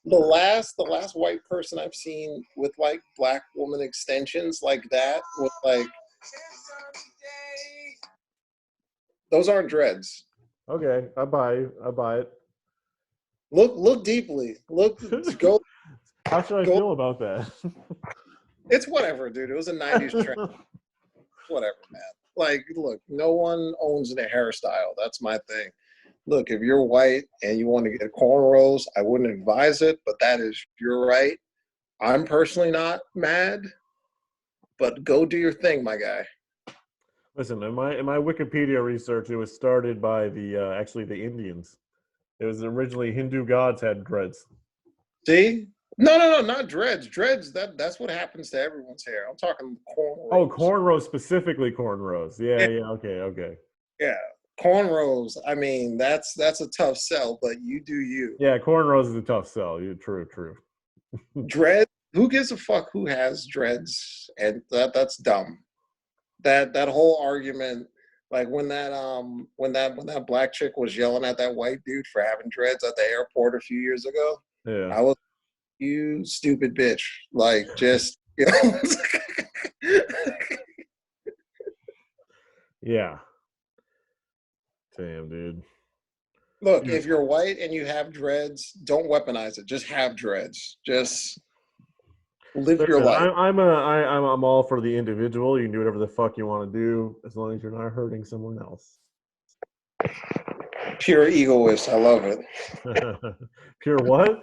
The last white person I've seen with like black woman extensions like that with like those aren't dreads. Okay, I buy it. Look deeply. Go. How should I feel about that? It's whatever, dude. It was a 90s trend. Whatever, man. Like, look, no one owns the hairstyle. That's my thing. Look, if you're white and you want to get cornrows, I wouldn't advise it, but that is your right. I'm personally not mad, but go do your thing, my guy. Listen, in my Wikipedia research, it was started by the actually the Indians. It was originally Hindu gods had dreads. See? No, not dreads. Dreads, that's what happens to everyone's hair. I'm talking cornrows. Oh, cornrows, specifically cornrows. Yeah, okay. Yeah. Cornrows, I mean, that's a tough sell, but you do you. Yeah, cornrows is a tough sell. You're true. Dreads, who gives a fuck who has dreads? And that's dumb. That whole argument, like when that black chick was yelling at that white dude for having dreads at the airport a few years ago, Yeah. I was, you stupid bitch. Like, just, you know. Yeah. Damn, dude. Look, if you're white and you have dreads, don't weaponize it. Just have dreads. Just live your life. I'm all for the individual. You can do whatever the fuck you want to do as long as you're not hurting someone else. Pure egoist. I love it. Pure what?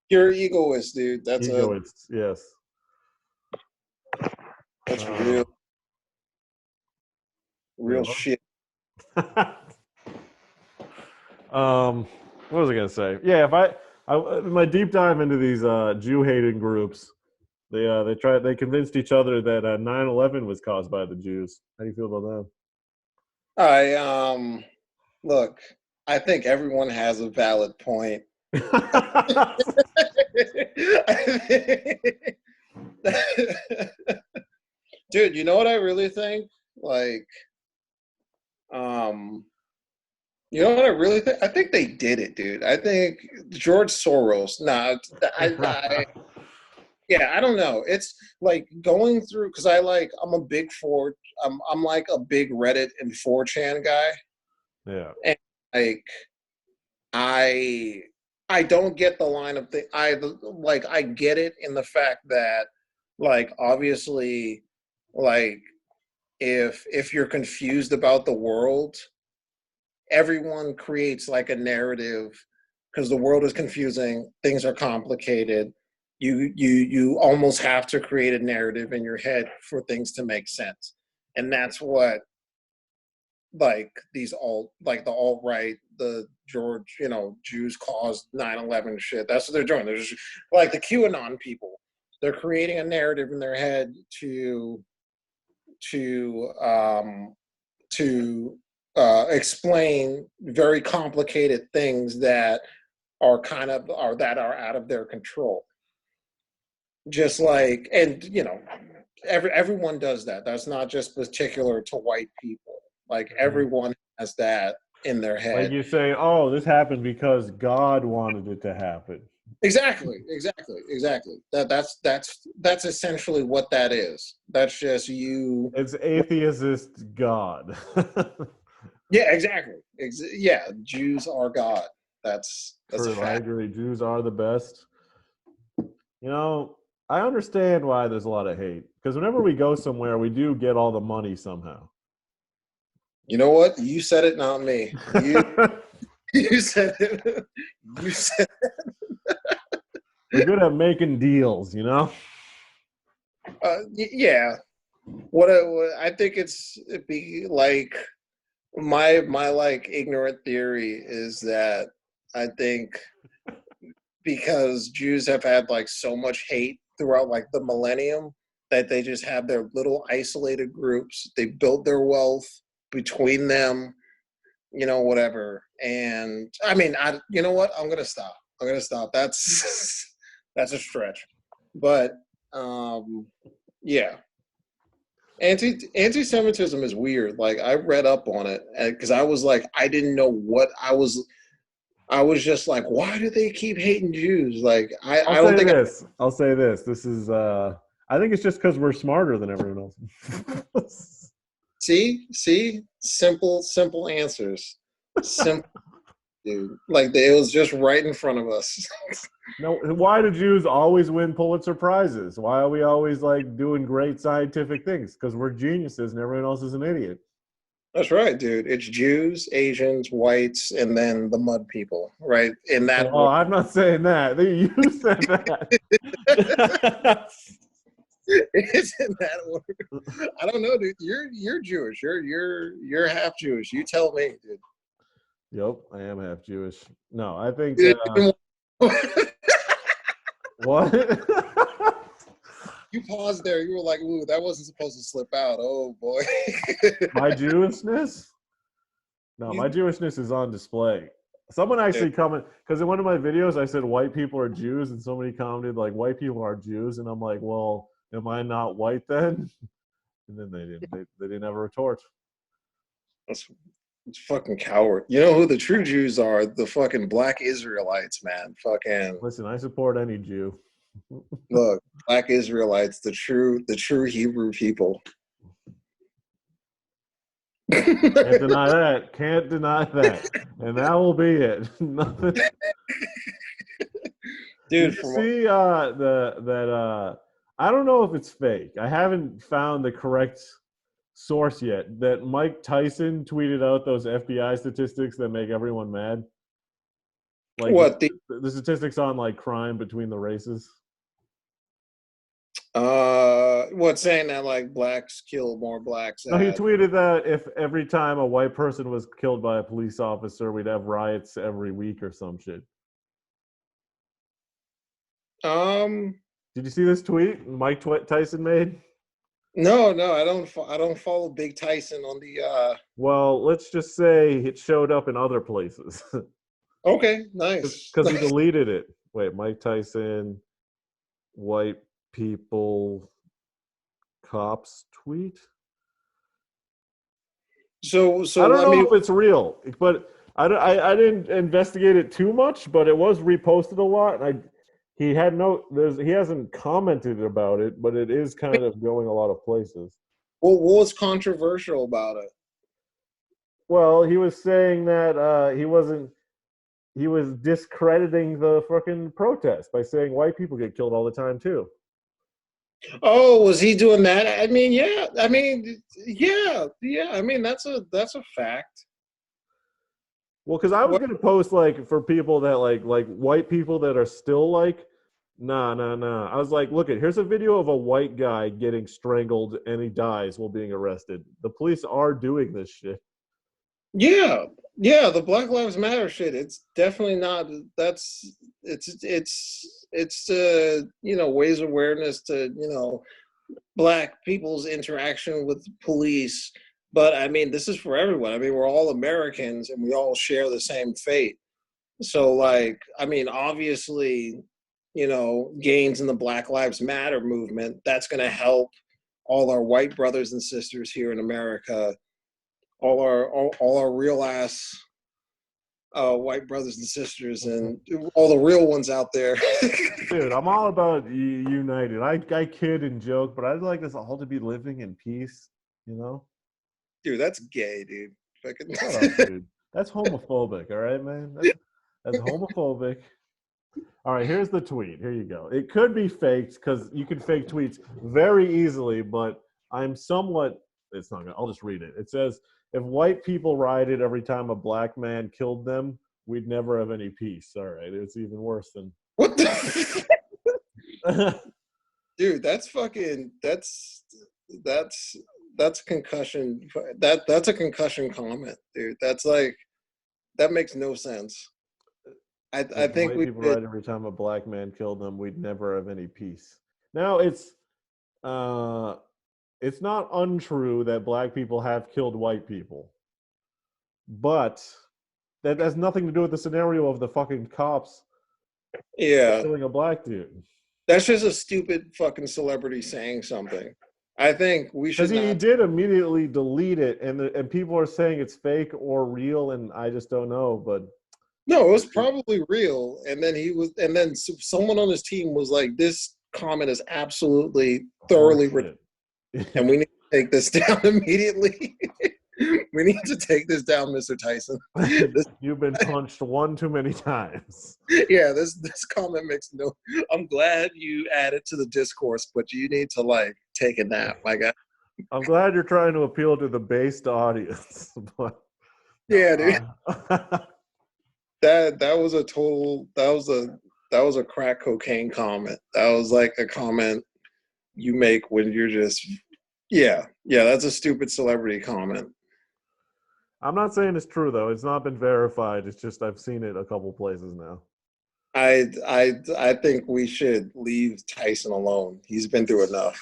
Pure egoist, dude. That's egoist. Yes. That's real shit. What was I gonna say? Yeah, if I my deep dive into these Jew hating groups, they convinced each other that 9/11 was caused by the Jews. How do you feel about that? Look, I think everyone has a valid point. Dude, you know what I really think? Like, you know what I really think? I think they did it, dude. I think George Soros. Yeah, I don't know. It's like going through because I'm like a big Reddit and 4chan guy. Yeah. And like I don't get the line of thing. I get it in the fact that like obviously like if you're confused about the world, everyone creates like a narrative because the world is confusing, things are complicated. You almost have to create a narrative in your head for things to make sense. And that's what like the alt-right, the George, Jews caused 9/11 shit. That's what they're doing. They're just like the QAnon people. They're creating a narrative in their head to explain very complicated things that are out of their control. Just like, and everyone does that. That's not just particular to white people. Like everyone has that in their head. Like you say, oh, this happened because God wanted it to happen. Exactly. That's essentially what that is. That's just you. It's atheist God. Yeah, exactly. Yeah, Jews are God. That's true. A fact. I agree. Jews are the best. I understand why there's a lot of hate because whenever we go somewhere, we do get all the money somehow. You know what? You said it, not me. You said it. You said it. We're good at making deals, Yeah. What I think it'd be like my like ignorant theory is that I think because Jews have had like so much hate throughout like the millennium that they just have their little isolated groups. They build their wealth between them. whatever. And I mean, you know what? I'm gonna stop. That's that's a stretch, but yeah. Anti-Semitism is weird. Like I read up on it because I was like, I didn't know what I was. I was just like, why do they keep hating Jews? Like I don't think. I'll say this. This is. I think it's just because we're smarter than everyone else. See, simple answers. Simple, dude. Like it was just right in front of us. No, why do Jews always win Pulitzer Prizes? Why are we always like doing great scientific things? Because we're geniuses and everyone else is an idiot. That's right, dude. It's Jews, Asians, whites, and then the mud people, right? In that Oh, I'm not saying that. You said that. It's in that order. I don't know, dude. You're Jewish. You're half Jewish. You tell me, dude. Yep, I am half Jewish. No, I think what? You paused there. You were like, "Ooh, that wasn't supposed to slip out." Oh boy. My Jewishness? No, my Jewishness is on display. Someone actually commented, because in one of my videos I said white people are Jews, and somebody commented like white people are Jews, and I'm like, well, am I not white then? And then they didn't have a retort. It's fucking coward. You know who the true Jews are? The fucking black Israelites, man. Fucking listen, I support any Jew. look, black Israelites, the true Hebrew people. Can't deny that. Can't deny that. And that will be it. Nothing. Dude, did you see that I don't know if it's fake. I haven't found the correct source yet. That Mike Tyson tweeted out those FBI statistics that make everyone mad. Like what the statistics on like crime between the races. What saying that like blacks kill more blacks? No, he tweeted that if every time a white person was killed by a police officer, we'd have riots every week or some shit. Did you see this tweet Mike Tyson made? No, I don't follow Big Tyson on the. Well, let's just say it showed up in other places. Okay, nice. Because he deleted it. Wait, Mike Tyson, white people, cops tweet. So I don't know if it's real, but I didn't investigate it too much. But it was reposted a lot, and he hasn't commented about it, but it is kind of going a lot of places. Well, what was controversial about it? Well, he was saying that he was discrediting the fucking protest by saying white people get killed all the time too. Oh, was he doing that? I mean, yeah. I mean, yeah. I mean, that's a fact. Well, because I was going to post like for people that like white people that are still like, nah. I was like, look here's a video of a white guy getting strangled and he dies while being arrested. The police are doing this shit. Yeah, the Black Lives Matter shit. It's definitely not. It's ways awareness to black people's interaction with police. But I mean, this is for everyone. I mean, we're all Americans and we all share the same fate. So, like, I mean, obviously, gains in the Black Lives Matter movement. That's going to help all our white brothers and sisters here in America. All our real ass white brothers and sisters and all the real ones out there. Dude, I'm all about united. I kid and joke, but I'd like us all to be living in peace, Dude, that's gay, dude. Shut up, dude. That's homophobic, all right, man? That's homophobic. All right, here's the tweet. Here you go. It could be faked because you can fake tweets very easily, but it's not gonna, I'll just read it. It says, if white people rioted every time a black man killed them, we'd never have any peace. All right, it's even worse than what the dude. That's a concussion. That's a concussion comment, dude. That's like that makes no sense. I think white people rioted every time a black man killed them, we'd never have any peace. Now it's not untrue that black people have killed white people. but that has nothing to do with the scenario of the fucking cops killing a black dude. That's just a stupid fucking celebrity saying something. I think we should. Because he did immediately delete it, and people are saying it's fake or real, and I just don't know. But no, it was probably real. And then someone on his team was like, "This comment is absolutely thoroughly ridiculous, and we need to take this down immediately." We need to take this down, Mr. Tyson. You've been punched one too many times. Yeah, this comment makes no. I'm glad you added to the discourse, but you need to take a nap, my guy. I'm glad you're trying to appeal to the based audience. But, yeah, dude. That was a crack cocaine comment. That was like a comment you make when you're just that's a stupid celebrity comment. I'm not saying it's true though. It's not been verified. It's just I've seen it a couple places now. I think we should leave Tyson alone. He's been through enough.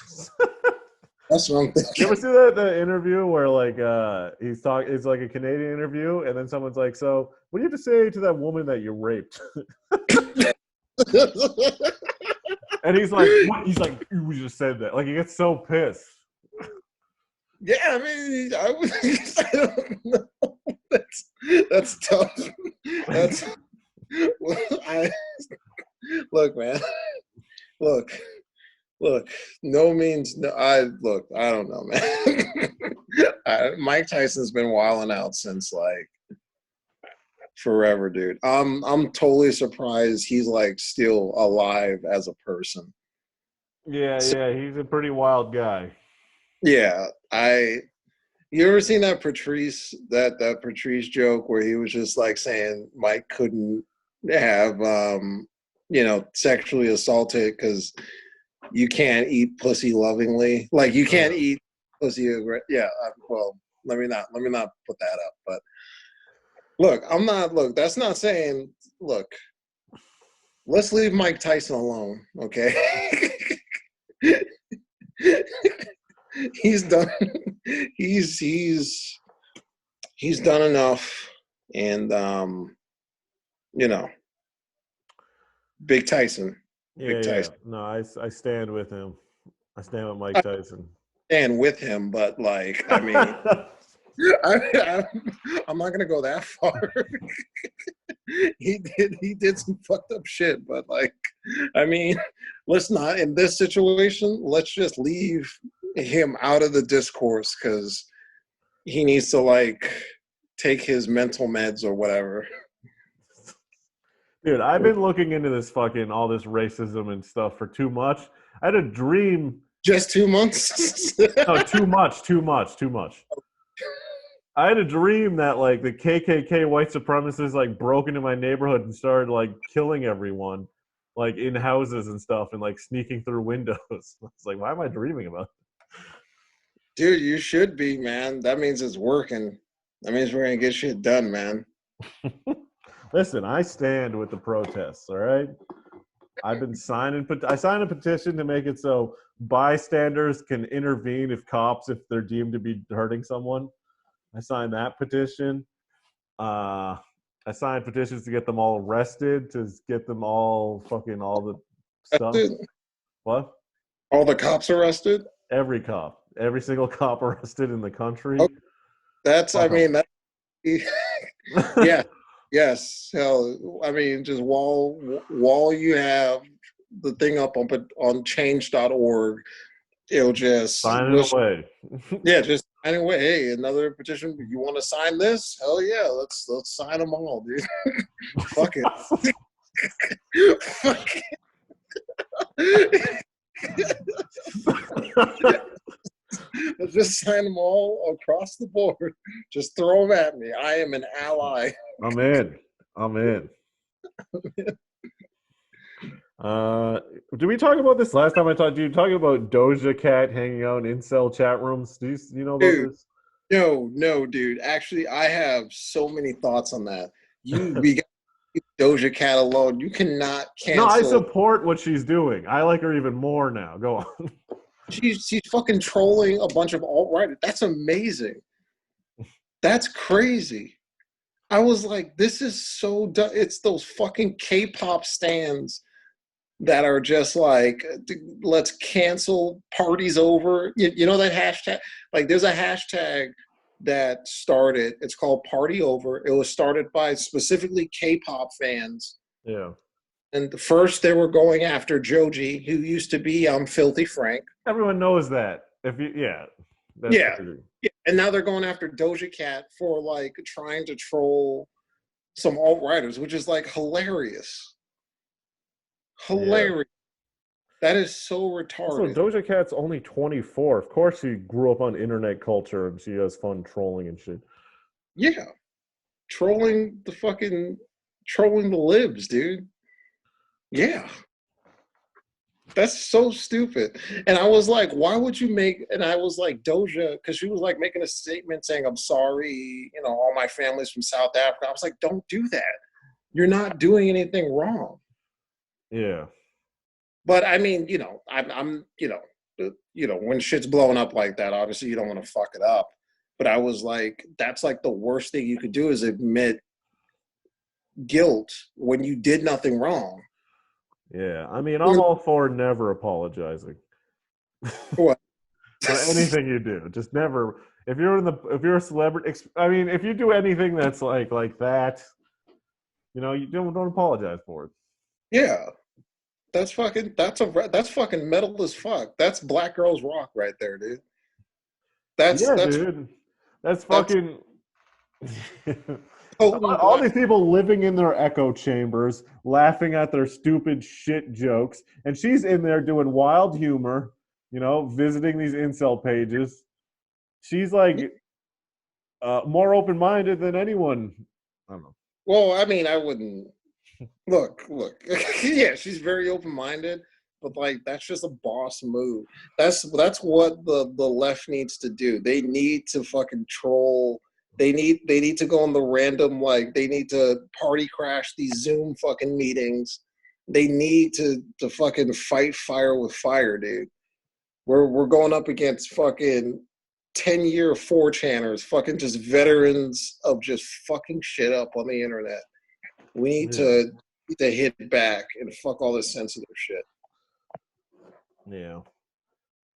That's what I'm thinking. You ever see the interview where it's like a Canadian interview, and then someone's like, "So, what do you have to say to that woman that you raped?" And he's like, "What?" He's like, "You just said that." Like he gets so pissed. Yeah, I mean, I don't know. That's tough. Look, man. Look. No means no. I don't know, man. Mike Tyson's been wilding out since forever, dude. I'm totally surprised he's still alive as a person. Yeah, he's a pretty wild guy. Yeah, you ever seen that Patrice joke where he was just saying Mike couldn't have sexually assaulted because you can't eat pussy lovingly, you can't eat pussy. Well, let me not put that up. But that's not saying. Look, let's leave Mike Tyson alone, okay? He's done enough, and Big Tyson. Tyson. No, I stand with him. I stand with Mike Tyson. Stand with him, but I mean, I'm not gonna go that far. He did some fucked up shit, but I mean, let's not in this situation. Let's just leave him out of the discourse because he needs to take his mental meds or whatever. Dude, I've been looking into this all this racism and stuff for too much. I had a dream. Just 2 months? No, too much. I had a dream that the KKK white supremacists broke into my neighborhood and started killing everyone in houses and stuff and sneaking through windows. It's why am I dreaming about it? Dude, you should be, man. That means it's working. That means we're gonna get shit done, man. Listen, I stand with the protests, all right? I've been I signed a petition to make it so bystanders can intervene if they're deemed to be hurting someone. I signed that petition. I signed petitions to get them all arrested, to get them all all the stuff. What? All the cops arrested? Every cop. Every single cop arrested in the country. Oh, yeah. Yes. Hell, I mean, just while you have the thing up on change.org, it'll just sign it away. Yeah, just sign away. Hey, another petition. You want to sign this? Hell yeah, let's sign them all, dude. Fuck it. Fuck it. Let's just sign them all across the board. Just throw them at me. I am an ally. I'm in. Did we talk about this last time I talked to you? Talking about Doja Cat hanging out in incel chat rooms. Do you know about this? No, dude. Actually, I have so many thoughts on that. We got Doja Cat alone. You cannot cancel. No, I support what she's doing. I like her even more now. Go on. She's fucking trolling a bunch of alt-right. That's amazing. That's crazy. I was like, this is so dumb. It's those fucking K-pop stands that are just like, let's cancel parties over. You know that hashtag? Like, there's a hashtag that started. It's called Party Over. It was started by specifically K-pop fans. Yeah. And first, they were going after Joji, who used to be Filthy Frank. Everyone knows that. That's Yeah. crazy. Yeah. And now they're going after Doja Cat for like trying to troll some alt-righters, which is like hilarious. Hilarious. That is so Also, retarded. Doja Cat's only 24. Of course, she grew up on internet culture and she has fun trolling and shit. Yeah. Trolling the libs, dude. Yeah. That's so stupid. And I was like, why would you make, and I was like, Doja, because she was like making a statement saying, I'm sorry, all my family's from South Africa. I was like, don't do that. You're not doing anything wrong. Yeah. But I mean, I'm when shit's blowing up like that, obviously you don't want to fuck it up. But I was like, that's like the worst thing you could do is admit guilt when you did nothing wrong. Yeah. I mean, I'm all for never apologizing. What? For anything you do. Just never. If you're a celebrity, I mean, if you do anything that's like that, you don't apologize for it. Yeah. That's fucking metal as fuck. That's Black Girls Rock right there, dude. Dude. That's fucking totally all these people living in their echo chambers, laughing at their stupid shit jokes, and she's in there doing wild humor, visiting these incel pages. She's like more open-minded than anyone. I don't know. Well, I mean, I wouldn't look. Yeah, she's very open-minded, but like that's just a boss move. That's what the left needs to do. They need to fucking troll. They need to go on the random, like they need to party crash these Zoom fucking meetings. They need to fucking fight fire with fire, dude. We're going up against fucking 10-year 4chaners, fucking just veterans of just fucking shit up on the internet. We need to hit back and fuck all this sensitive shit. Yeah.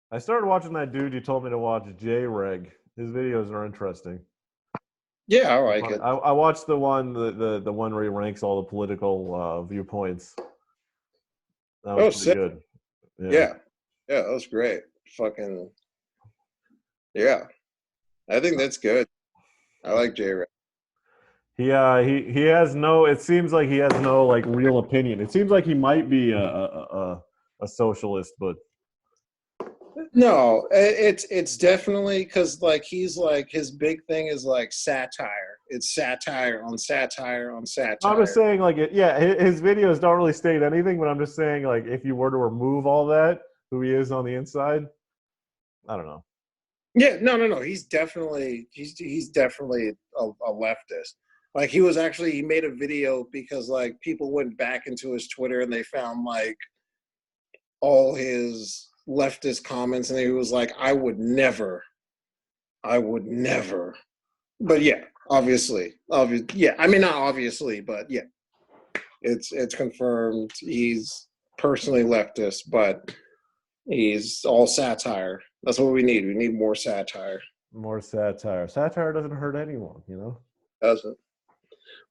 I started watching that dude you told me to watch, J-Reg. His videos are interesting. Yeah, I like it. I watched the one the one where he ranks all the political viewpoints. That was pretty good. Yeah, that was great. Fucking yeah, I think that's good. I like J-Reg. He has no. It seems like he has no like real opinion. It seems like he might be a socialist, but no, it's definitely because like he's like his big thing is like satire. It's satire on satire on satire. I'm just saying like his videos don't really state anything, but I'm just saying like if you were to remove all that, who he is on the inside, I don't know. Yeah, no. He's definitely a leftist. Like he made a video because like people went back into his Twitter and they found like all his leftist comments and he was like, I would never. But yeah, obviously. Yeah, I mean not obviously, but yeah. It's confirmed he's personally leftist, but he's all satire. That's what we need. We need more satire. More satire. Satire doesn't hurt anyone, Doesn't.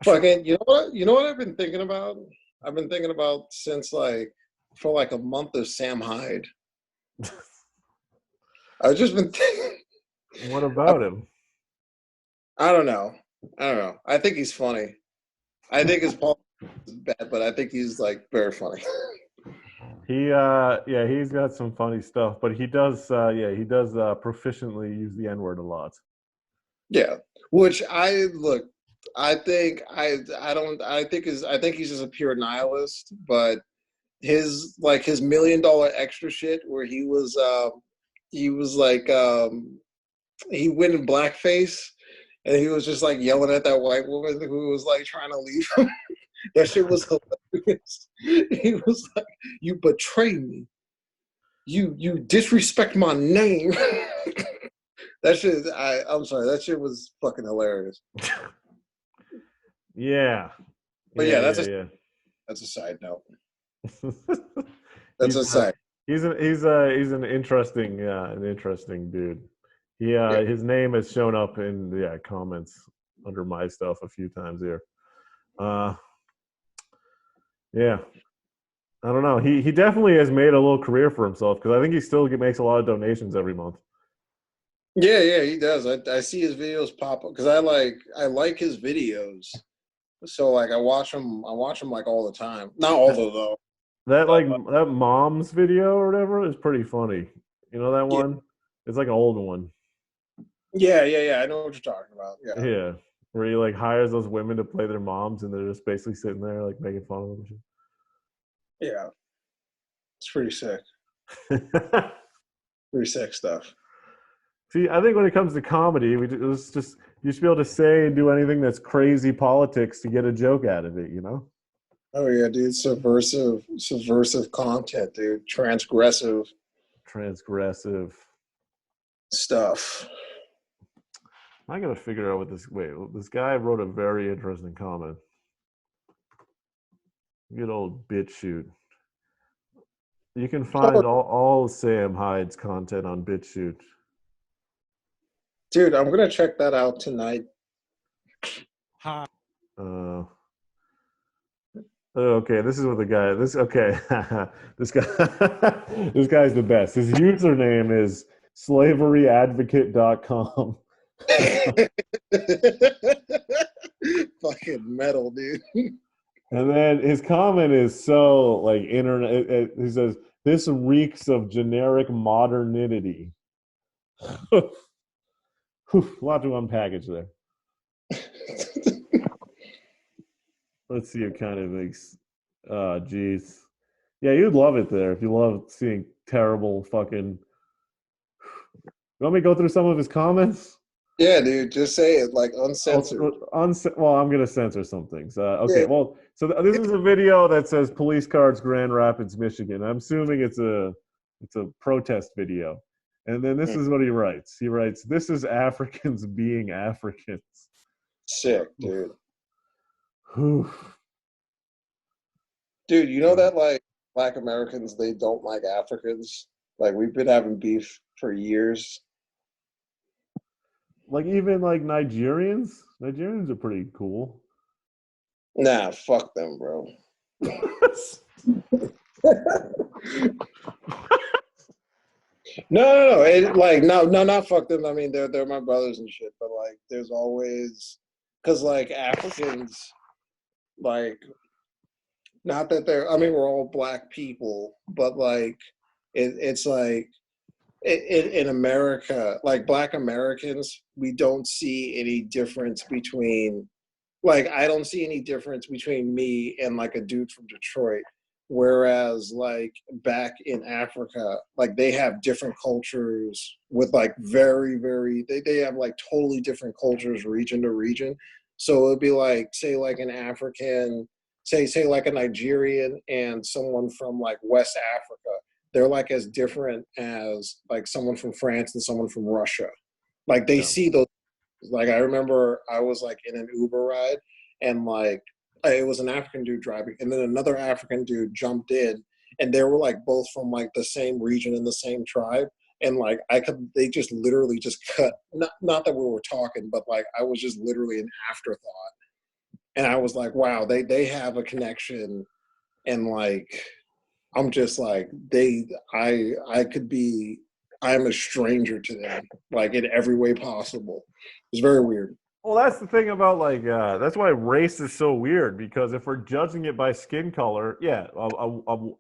Fucking, you know what I've been thinking about? I've been thinking about since like for like a month of Sam Hyde. I've just been thinking. What about him? I don't know. I think he's funny. I think his politics is bad, but I think he's like very funny. He's got some funny stuff, but he does proficiently use the N-word a lot. Yeah, which I think he's just a pure nihilist, but his $1 million extra shit where he was like he went in blackface and he was just like yelling at that white woman who was like trying to leave him. That shit was hilarious. He was like, "You betray me. You disrespect my name." That shit. I'm sorry. That shit was fucking hilarious. Yeah. But Yeah, yeah, that's a side note. yeah. That's a side. He's an interesting dude. He Yeah. his name has shown up in comments under my stuff a few times here. Yeah. I don't know. He definitely has made a little career for himself because I think he still makes a lot of donations every month. Yeah, he does. I see his videos pop up because I like his videos. So like I watch them like all the time. Not all of them though. That mom's video or whatever is pretty funny. You know that Yeah. one? It's like an old one. Yeah. I know what you're talking about. Yeah. Yeah. Where he like hires those women to play their moms and they're just basically sitting there like making fun of them and shit. Yeah. It's pretty sick. Pretty sick stuff. See, I think when it comes to comedy, it's just you should be able to say and do anything that's crazy politics to get a joke out of it, you know? Oh yeah, dude. Subversive content, dude. Transgressive stuff. I gotta figure out what this guy wrote a very interesting comment. Good old BitChute. You can find all Sam Hyde's content on BitChute. Dude, I'm gonna check that out tonight. Okay, this is what the guy. This guy's the best. His username is slaveryadvocate.com. Fucking metal, dude. And then his comment is so like internet. He says, "This reeks of generic modernity." A lot to unpackage there. Let's see what kind of makes. Geez. Yeah, you'd love it there if you love seeing terrible fucking. You want me to go through some of his comments? Yeah, dude, just say it like uncensored. Well, I'm gonna censor some things. Okay, Yeah. well, so this is a video that says police cars, Grand Rapids, Michigan. I'm assuming it's a protest video, and then this is what he writes. He writes, "This is Africans being Africans." Sick, dude. Whew. Dude, you know that like Black Americans, they don't like Africans. Like we've been having beef for years. Like even like Nigerians are pretty cool. Nah, fuck them, bro. No. Not fuck them. I mean, they're my brothers and shit. But like, there's always, cause like Africans, like, not that they're. I mean, we're all black people, but like, it's like, in America, like Black Americans, we don't see any difference between. Like, I don't see any difference between me and like a dude from Detroit. Whereas like back in Africa, like they have different cultures with like they have like totally different cultures region to region. So it'd be like, say like an African, say like a Nigerian and someone from like West Africa. They're like as different as like someone from France and someone from Russia. Like they see those. Like I remember I was like in an Uber ride and like it was an African dude driving and then another African dude jumped in and they were like both from like the same region and the same tribe and like they just literally just cut, not that we were talking, but like I was just literally an afterthought. And I was like, wow, they have a connection and like I'm just like I'm a stranger to them, like in every way possible. It's very weird. Well, that's the thing about like that's why race is so weird because if we're judging it by skin color, a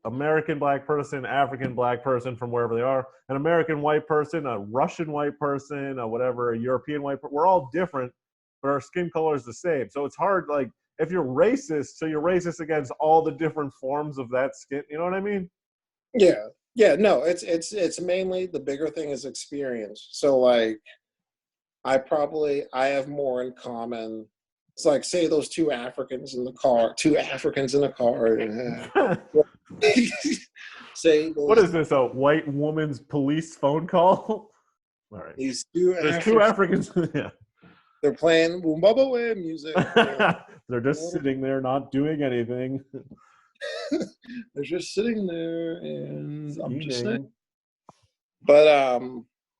American black person, African black person from wherever they are, an American white person, a Russian white person, a European white person, we're all different, but our skin color is the same. So it's hard. Like if you're racist, so you're racist against all the different forms of that skin. You know what I mean? Yeah. No, it's mainly the bigger thing is experience. So like. I have more in common. It's like, say those two Africans in a car. Say those, what is this? A white woman's police phone call? All right. These There's two Africans. Yeah. They're playing Zimbabwe music. They're just sitting there not doing anything. They're just sitting there, and I'm just saying. Eating. But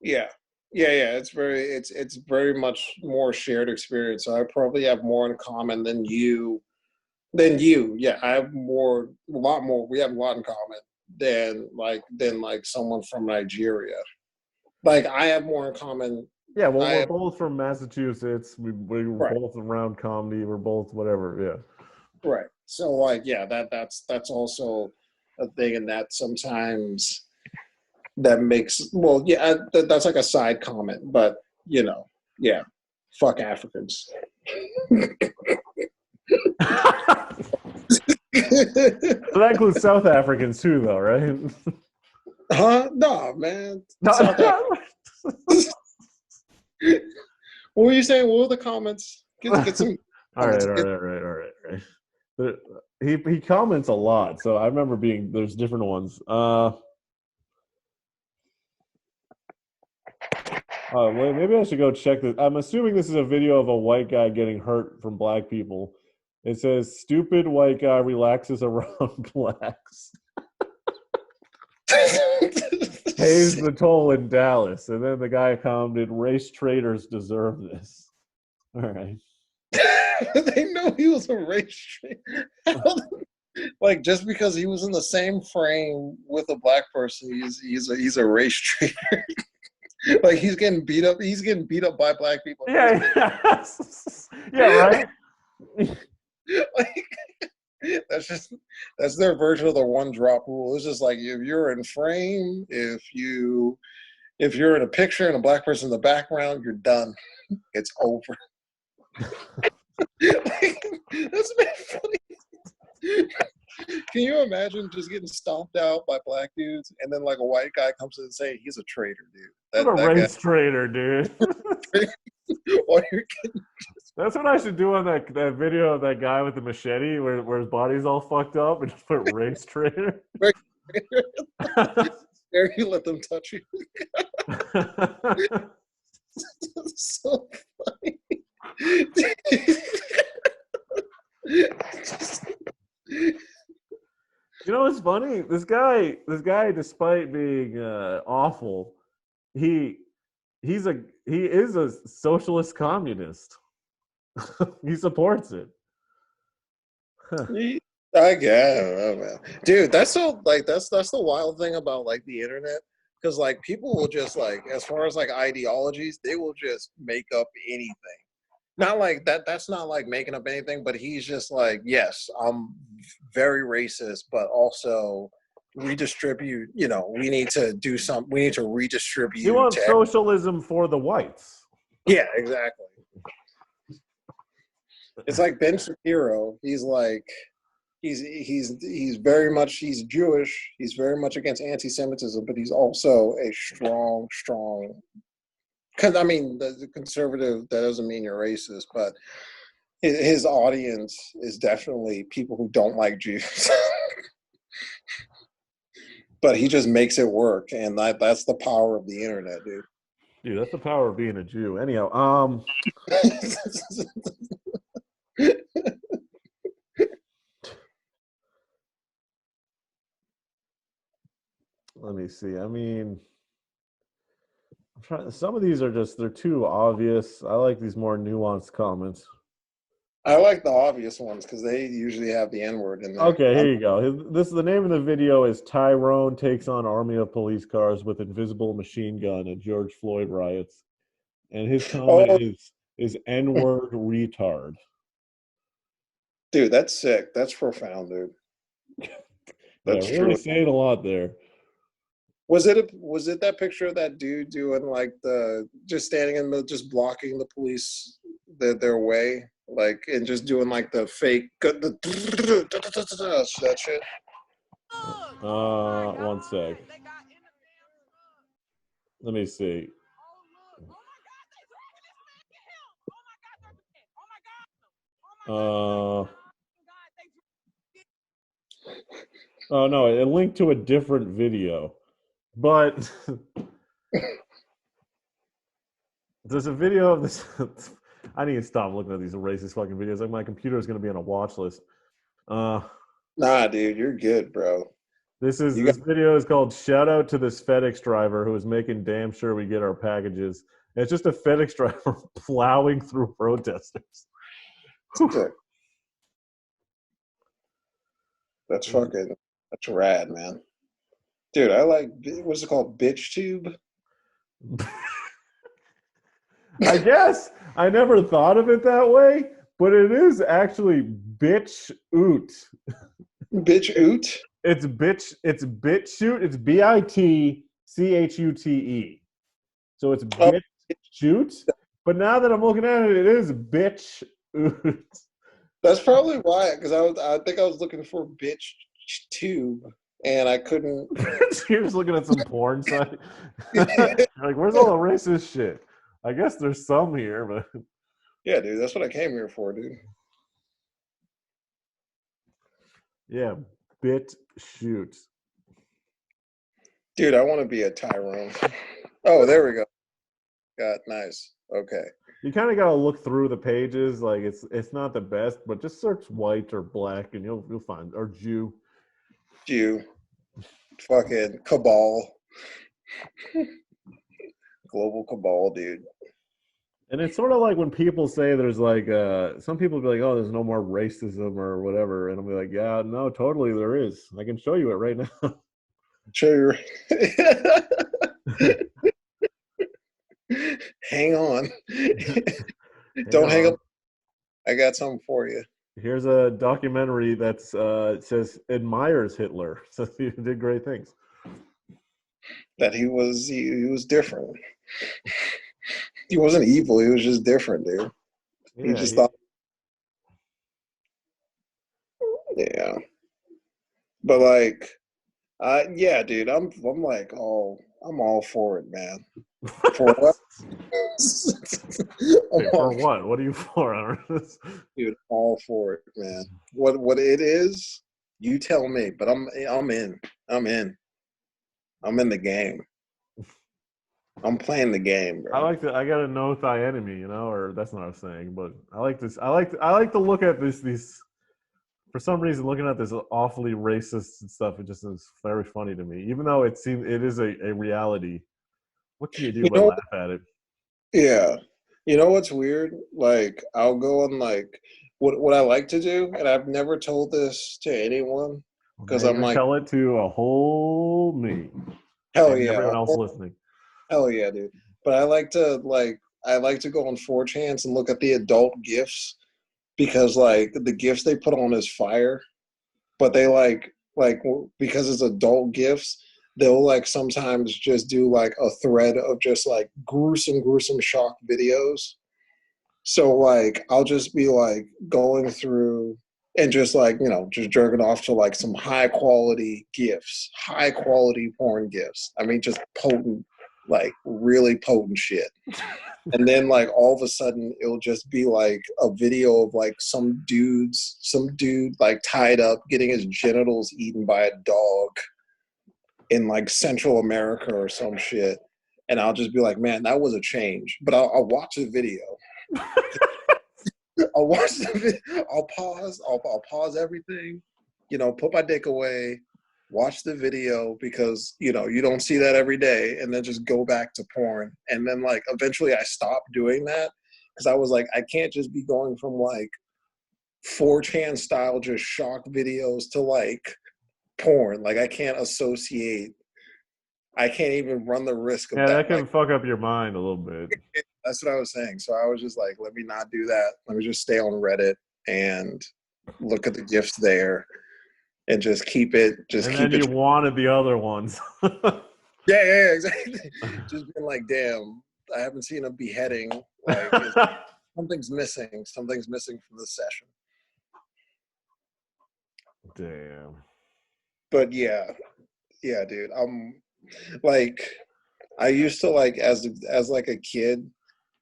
yeah. It's very much more shared experience. So I probably have more in common than you. Yeah, I have a lot more. We have a lot in common than someone from Nigeria. Like I have more in common. Yeah, well, we're both from Massachusetts. We're Right. both around comedy. We're both whatever. Yeah. Right. So like, yeah, that's also a thing, and that sometimes that makes that's like a side comment, but yeah, fuck Africans. That includes South Africans too, though, right? Huh? No, man. No. South Africa. What were you saying? What were the comments? Get some. All right. But he comments a lot, so I remember there's different ones. Maybe I should go check this. I'm assuming this is a video of a white guy getting hurt from black people. It says, "Stupid white guy relaxes around blacks." Pays the toll in Dallas. And then the guy commented, "Race traitors deserve this." All right. They know he was a race traitor. Like just because he was in the same frame with a black person, he's a race traitor. Like he's getting beat up. He's getting beat up by black people. Yeah, right. Like, that's their version of the one drop rule. It's just like if you're in frame, if you're in a picture and a black person in the background, you're done. It's over. Like, that's been funny. Can you imagine just getting stomped out by black dudes and then like a white guy comes in and saying he's a traitor, dude? What a race traitor, dude. That's what I should do on that video of that guy with the machete where his body's all fucked up and just put race traitor. There you let them touch you. That's so funny. You know what's funny? This guy, despite being awful, he is a socialist communist. He supports it. I guess, man. Dude, that's so like that's the wild thing about like the internet, because like people will just like, as far as like ideologies, they will just make up anything. Not like that. That's not like making up anything, but he's just like, yes, I'm very racist, but also redistribute. We need to do something. We need to redistribute. You want socialism for the whites? Yeah, exactly. It's like Ben Shapiro. He's like, he's very much, he's Jewish. He's very much against anti-Semitism, but he's also a strong. Because I mean, the conservative, that doesn't mean you're racist, but his audience is definitely people who don't like Jews. But he just makes it work, and that's the power of the internet, dude. Dude, that's the power of being a Jew. Anyhow, let me see. I mean, some of these are they're too obvious. I like these more nuanced comments. I like the obvious ones because they usually have the N-word in there. Okay, here you go. The name of the video is "Tyrone takes on army of police cars with invisible machine gun at George Floyd riots," and his comment is "N-word retard." Dude, that's sick. That's profound, dude. That's really saying a lot there. Was it that picture of that dude doing like just standing in the, just blocking the police their way, like, and just doing like the fake that shit? One sec. Let me see. Oh no, it linked to a different video. But there's a video of this. I need to stop looking at these racist fucking videos. Like my computer is going to be on a watch list. Nah, dude, you're good, bro. This video is called "Shout Out to this FedEx driver who is making damn sure we get our packages." And it's just a FedEx driver plowing through protesters. That's rad, man. Dude, I like, what's it called? Bitch tube? I guess I never thought of it that way, but it is actually bitch oot. Bitch oot? It's bitch shoot. It's BITCHUTE. So it's bitch shoot. But now that I'm looking at it, it is bitch oot. That's probably why, because I think I was looking for bitch tube, and I couldn't. You're just looking at some porn site. Like, where's all the racist shit? I guess there's some here, but yeah, dude, that's what I came here for, dude. Yeah, bit shoot. Dude, I want to be a Tyrone. Oh, there we go. Got nice. Okay. You kind of got to look through the pages. Like it's not the best, but just search white or black, and you'll find, or Jew. Fucking cabal. Global cabal, dude. And it's sort of like when people say there's like some people be like, oh, there's no more racism or whatever, and I'll be like, yeah, no, totally there is. I can show you it right now. Show you. Hang on. Don't hang up. I got something for you. Here's a documentary that's says admires Hitler. So he did great things. That he was different. He wasn't evil. He was just different, dude. He just thought. Yeah. But like, yeah, dude. I'm like, I'm all for it, man. For what? For what? What are you for? Dude, all for it, man. What it is, you tell me. But I'm in. I'm in the game. I'm playing the game, bro. I gotta know thy enemy, or that's not what I'm saying, but I like this. I like to look at these. For some reason, looking at this awfully racist stuff, it just is very funny to me. Even though it is a reality. What can you do but laugh at it? Yeah. You know what's weird? Like, I'll go on, like, what I like to do, and I've never told this to anyone, because I'm like... Tell it to a whole me. Hell and yeah. Everyone else listening. Hell yeah, dude. But I like to go on 4chans and look at the adult GIFs, because, like, the GIFs they put on is fire, but they, like, because it's adult GIFs, they'll like sometimes just do like a thread of just like gruesome shock videos. So like I'll just be like going through and just like, just jerking off to like some high quality GIFs, high quality porn GIFs. I mean, just potent, like really potent shit. And then like all of a sudden it'll just be like a video of like some dude like tied up getting his genitals eaten by a dog in like Central America or some shit, and I'll just be like, man, that was a change. But I'll watch the video. I'll watch the video. I'll pause. I'll pause everything. Put my dick away. Watch the video, because you don't see that every day, and then just go back to porn. And then like eventually I stopped doing that, because I was like, I can't just be going from like 4chan style just shock videos to like porn. Like I can't even run the risk of that. Yeah, that can fuck up your mind a little bit. That's what I was saying. So I was just like, let me not do that. Let me just stay on Reddit and look at the GIFs there and just keep it. And then you wanted the other ones. Yeah, exactly. Just being like, damn, I haven't seen a beheading. Like, something's missing. Something's missing from this session. Damn. But yeah, dude. Like, I used to like as like a kid,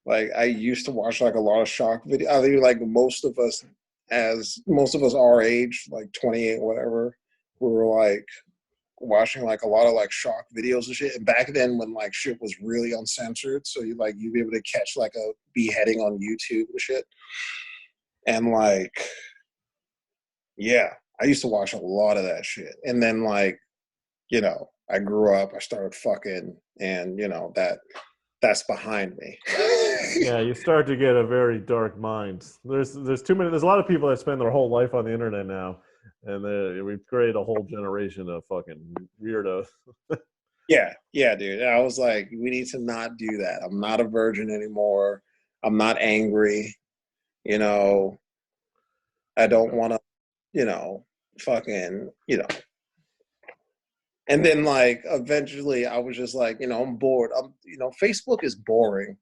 like I used to watch like a lot of shock videos. I think like most of us our age, like 28, whatever, we were like watching like a lot of like shock videos and shit. And back then when like shit was really uncensored, so you'd be able to catch like a beheading on YouTube and shit. And like, yeah, I used to watch a lot of that shit. And then like, you know, I grew up, I started fucking, and you know, that's behind me. Yeah, you start to get a very dark mind. There's too many. There's a lot of people that spend their whole life on the internet now, and we've created a whole generation of fucking weirdos. Yeah, dude. I was like, we need to not do that. I'm not a virgin anymore. I'm not angry. You know, I don't want to, you know, fucking, you know. And then like eventually I was just like, you know, I'm bored. You know, Facebook is boring.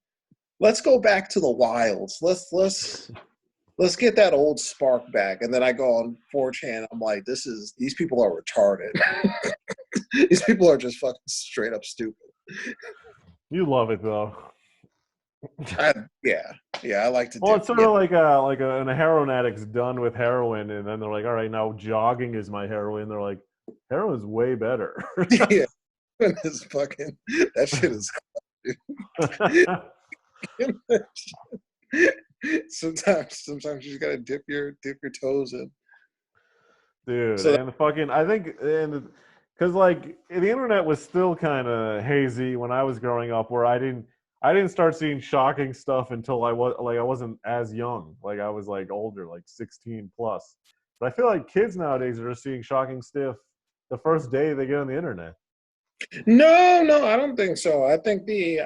Let's go back to the wilds. Let's get that old spark back. And then I go on 4chan. I'm like, these people are retarded. These people are just fucking straight up stupid. You love it though. Yeah, I like to. Well, it's sort of like a heroin addict's done with heroin, and then they're like, all right, now jogging is my heroin. They're like, heroin's way better. Yeah, it's fucking that shit is. Sometimes you just gotta dip your toes in. Dude, So and fucking, I think, and because like the internet was still kind of hazy when I was growing up, where I didn't start seeing shocking stuff until I wasn't as young, like I was like older, like 16 plus. But I feel like kids nowadays are seeing shocking stuff the first day they get on the internet. no, I don't think so. I think the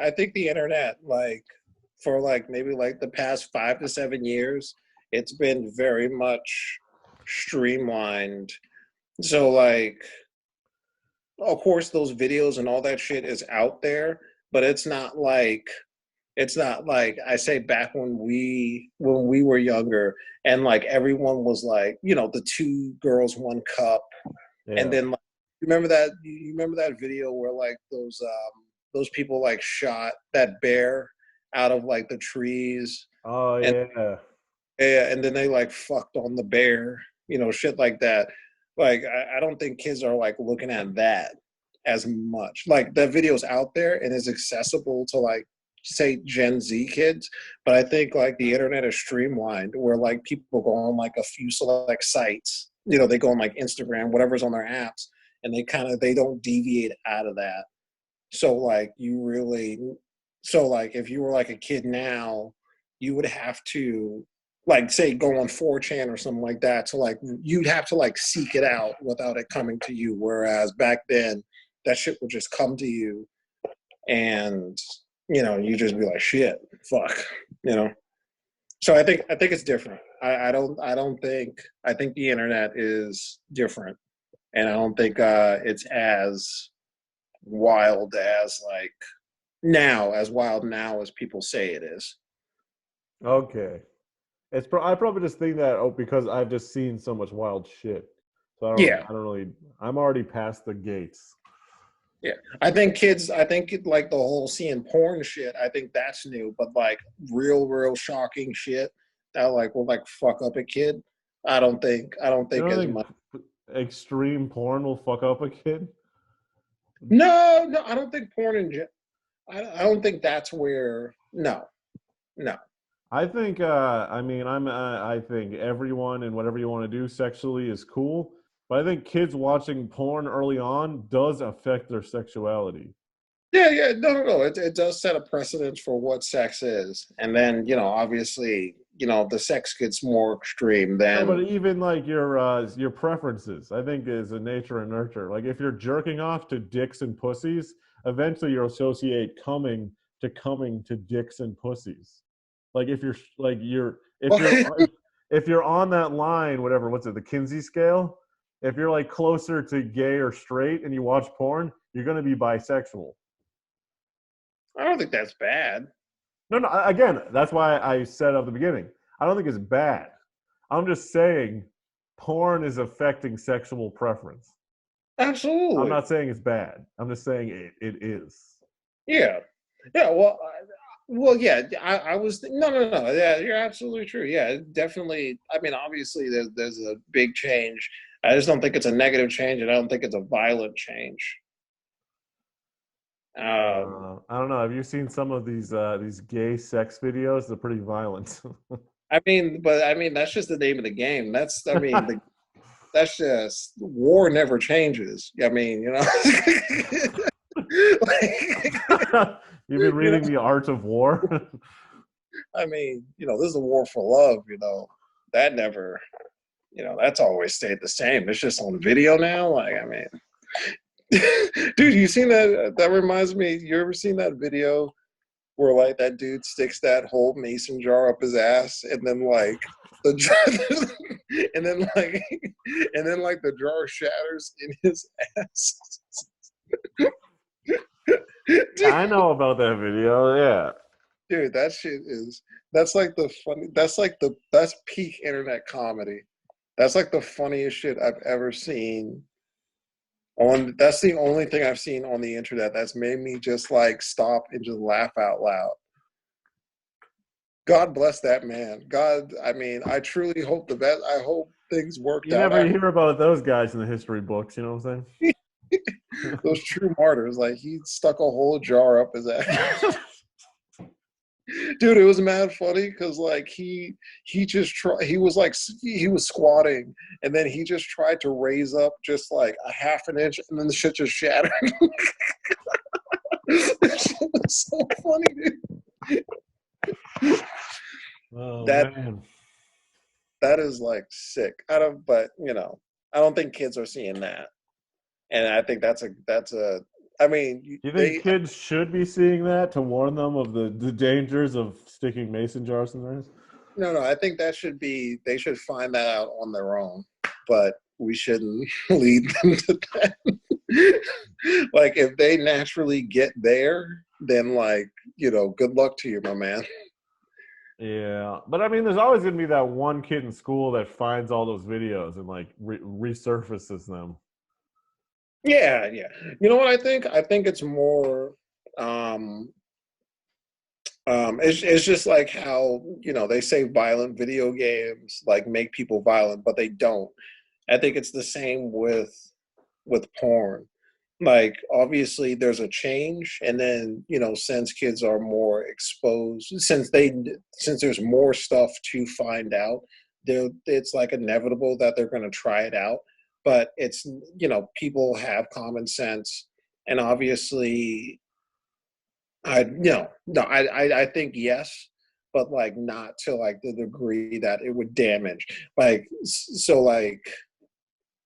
internet, like for like maybe like the past 5 to 7 years, it's been very much streamlined. So like, of course, those videos and all that shit is out there, but it's not like I say back when we were younger and like everyone was like, you know, the two girls, one cup, Yeah. and then like, you remember that video where like those people like shot that bear out of like the trees. Oh and yeah. and then they like fucked on the bear, you know, shit like that. Like I don't think kids are like looking at that as much. Like that video's out there and is accessible to like say Gen Z kids, but I think like the internet is streamlined where like people go on like a few select sites, you know, they go on like Instagram, whatever's on their apps, and they don't deviate out of that. So like if you were like a kid now, you would have to like say go on 4chan or something like that. So like you'd have to like seek it out without it coming to you. Whereas back then that shit would just come to you and you know, you just be like, shit, fuck, you know. So I think it's different. I think the internet is different. And I don't think it's as wild as like as wild now as people say it is. Okay. I probably just think that because I've just seen so much wild shit. So Yeah. I'm already past the gates. Yeah, I think like the whole seeing porn shit, I think that's new, but like real shocking shit that like will like fuck up a kid, I don't think as much. Extreme porn will fuck up a kid? No, I don't think I don't think that's where, no. I think I think everyone and whatever you want to do sexually is cool, but I think kids watching porn early on does affect their sexuality. Yeah, no. It does set a precedence for what sex is, and then you know, obviously, you know, the sex gets more extreme. No, but Then even like your preferences, I think is a nature and nurture. Like if you're jerking off to dicks and pussies, eventually you'll associate coming to dicks and pussies. Like if you're on that line, whatever, what's it, the Kinsey scale? If you're like closer to gay or straight and you watch porn, you're going to be bisexual. I don't think that's bad. No, again, that's why I said at the beginning, I don't think it's bad. I'm just saying porn is affecting sexual preference. Absolutely. I'm not saying it's bad. I'm just saying it is. Yeah. Yeah. I was no. Yeah, you're absolutely true. Yeah, definitely. I mean, obviously, there's a big change. I just don't think it's a negative change, and I don't think it's a violent change. I don't know. Have you seen some of these gay sex videos? They're pretty violent. I mean, but I mean, that's just the name of the game. That's just war never changes. I mean, you know, You've been you know, reading The Art of War? I mean, you know, this is a war for love. You know, that never, you know, that's always stayed the same. It's just on video now. Like, I mean, dude, you seen that? That reminds me. You ever seen that video where like that dude sticks that whole mason jar up his ass, and then like the jar, and then like, and then like the jar shatters in his ass. I know about that video. Yeah. Dude, that shit is that's like the funny that's peak internet comedy. That's like the funniest shit I've ever seen on that's the only thing I've seen on the internet that's made me just like stop and just laugh out loud. God bless that man. God, I mean, I truly hope the best. I hope things worked You out. never hear about those guys in the history books, you know what I'm saying? Those true martyrs, like he stuck a whole jar up his ass. Dude, it was mad funny because like he just tried. He was like he was squatting, and then he just tried to raise up just like a half an inch, and then the shit just shattered. That shit was so funny, dude. Oh That man. that is like sick. I don't, but you know, I don't think kids are seeing that, and I think that's a. I mean, Do you think kids should be seeing that to warn them of the dangers of sticking mason jars in their hands? No, I think that should be, they should find that out on their own, but we shouldn't lead them to that. Like, if they naturally get there, then, like, you know, good luck to you, my man. Yeah, but I mean, there's always going to be that one kid in school that finds all those videos and like resurfaces them. Yeah. You know what I think? I think it's more, um, it's just like how, you know, they say violent video games like make people violent, but they don't. I think it's the same with porn. Like obviously there's a change, and then you know since kids are more exposed, since there's more stuff to find out, it's like inevitable that they're going to try it out. But it's, you know, people have common sense, and obviously I no I think yes, but like not to like the degree that it would damage. Like so like,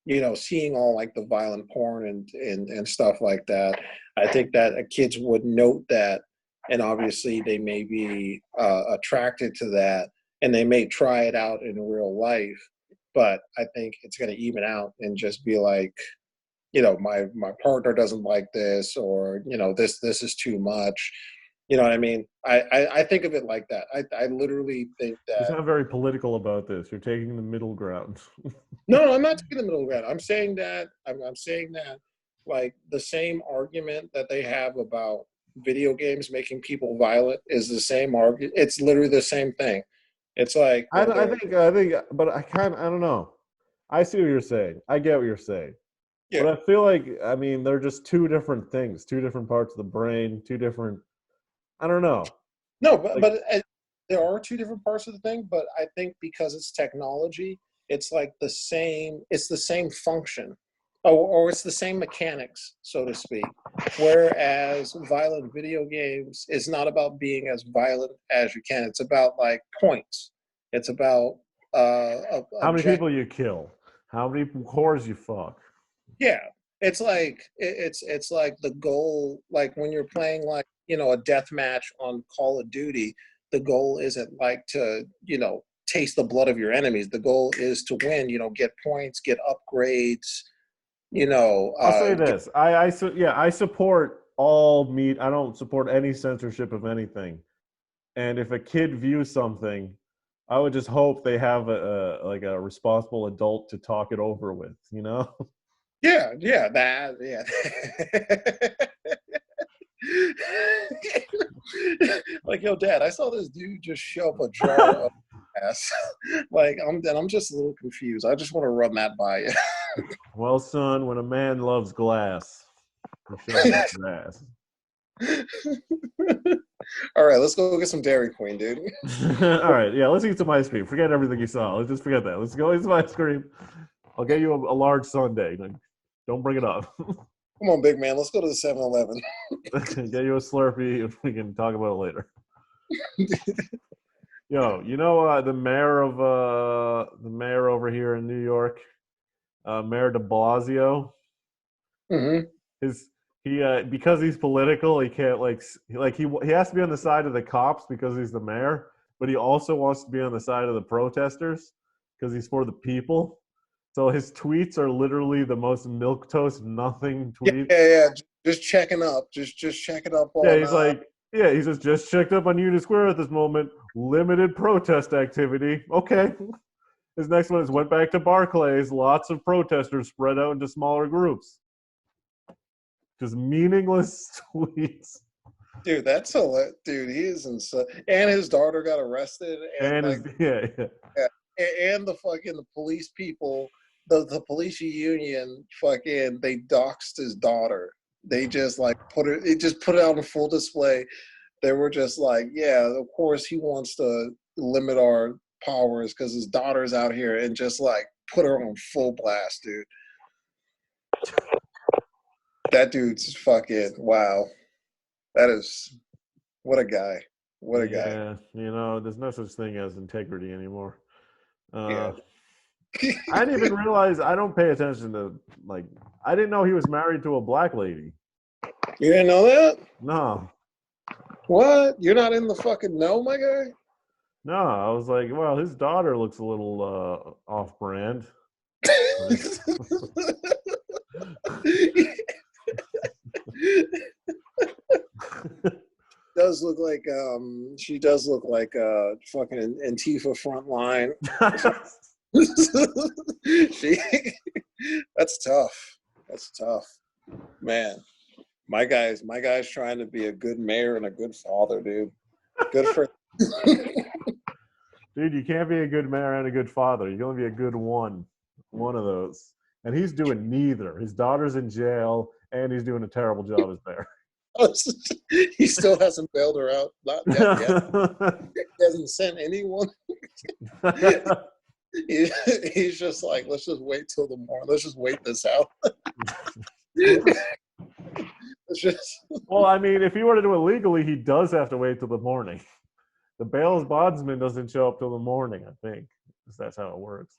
you know, seeing all like the violent porn and stuff like that, I think that kids would note that, and obviously they may be attracted to that, and they may try it out in real life. But I think it's going to even out and just be like, you know, my partner doesn't like this, or you know, this is too much. You know what I mean? I think of it like that. I literally think You that. sound very political about this. You're taking the middle ground. No, I'm not taking the middle ground. I'm saying that like the same argument that they have about video games making people violent is the same argument. It's literally the same thing. It's like But I don't know. I see what you're saying. I get what you're saying. yeah. But I feel like, I mean, they're just two different things, two different parts of the brain, two different, I don't know. No, Like, there are two different parts of the thing, but I think because it's technology, it's like the same. It's the same function, or it's the same mechanics, so to speak. Whereas violent video games is not about being as violent as you can. It's about like points. It's about how many object. people you kill? How many whores you fuck? Yeah, it's like it's like the goal. Like when you're playing like, you know, a death match on Call of Duty, the goal isn't like to, you know, taste the blood of your enemies. The goal is to win. You know, get points, get upgrades. You know, I'll say this. I support all meat. I don't support any censorship of anything. And if a kid views something, I would just hope they have like a responsible adult to talk it over with, you know? that yeah. Like, yo, Dad, I saw this dude just shove a jar of ass. Like, I'm just a little confused. I just want to run that by you. Well, son, when a man loves glass, he shows his grass. All right, let's go get some Dairy Queen, dude. All right, yeah, let's eat some ice cream. Forget everything you saw. Let's just forget that. Let's go eat some ice cream. I'll get you a large sundae. Don't bring it up. Come on, big man. Let's go to the 7-Eleven. Get you a Slurpee, and we can talk about it later. Yo, you know the mayor over here in New York, Mayor De Blasio. Mm-hmm. Because he's political, he can't he has to be on the side of the cops because he's the mayor, but he also wants to be on the side of the protesters because he's for the people. So his tweets are literally the most milquetoast nothing tweet. Yeah. Just checking up. Just checking up on. Yeah, he's like, yeah, he says just checked up on Union Square at this moment. Limited protest activity. Okay. His next one is went back to Barclays. Lots of protesters spread out into smaller groups. Just meaningless tweets. Dude, that's hilarious. Dude, he is insane. And his daughter got arrested. And yeah. And the police people, the police union, they doxed his daughter. They just put it out on full display. They were just like, yeah, of course he wants to limit our powers because his daughter's out here, and just put her on full blast, dude. That dude's wow. That is, what a guy. What a guy. Yeah, there's no such thing as integrity anymore. Yeah. I didn't even realize, I don't pay attention to, I didn't know he was married to a black lady. You didn't know that? No. What? You're not in the fucking know, my guy? No, I was like, well, his daughter looks a little off-brand. She does look like a fucking Antifa front line. That's tough. That's tough. Man. My guy's trying to be a good mayor and a good father, dude. Good for Dude, you can't be a good mayor and a good father. You can only be a good one of those. And he's doing neither. His daughter's in jail, and he's doing a terrible job as mayor. He still hasn't bailed her out. Not yet. He hasn't sent anyone. He's just like, let's just wait till the morning. Let's just wait this out. Well, I mean, if he were to do it legally, he does have to wait till the morning. The bail bondsman doesn't show up till the morning, I think. That's how it works.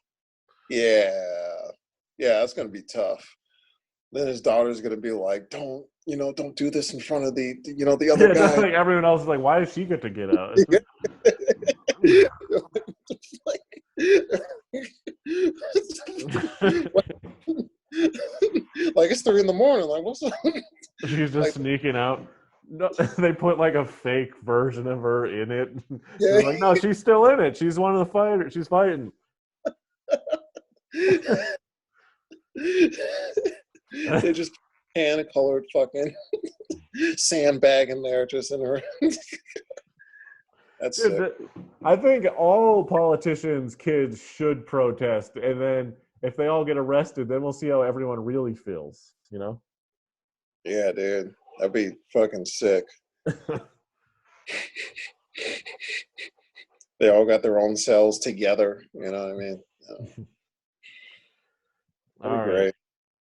Yeah, that's gonna be tough. Then his daughter's gonna be like, don't do this in front of the other guy. Like everyone else is like, why does she get to get out? Like it's 3 a.m. Like, what's up? She's just sneaking out. No, they put a fake version of her in it. Yeah. Like, no, she's still in it. She's one of the fighters. She's fighting. They just colored fucking sandbag in there, just in her. That's sick. I think all politicians' kids should protest, and then if they all get arrested, then we'll see how everyone really feels. Yeah, dude. That'd be fucking sick. They all got their own cells together. You know what I mean? All right. Great.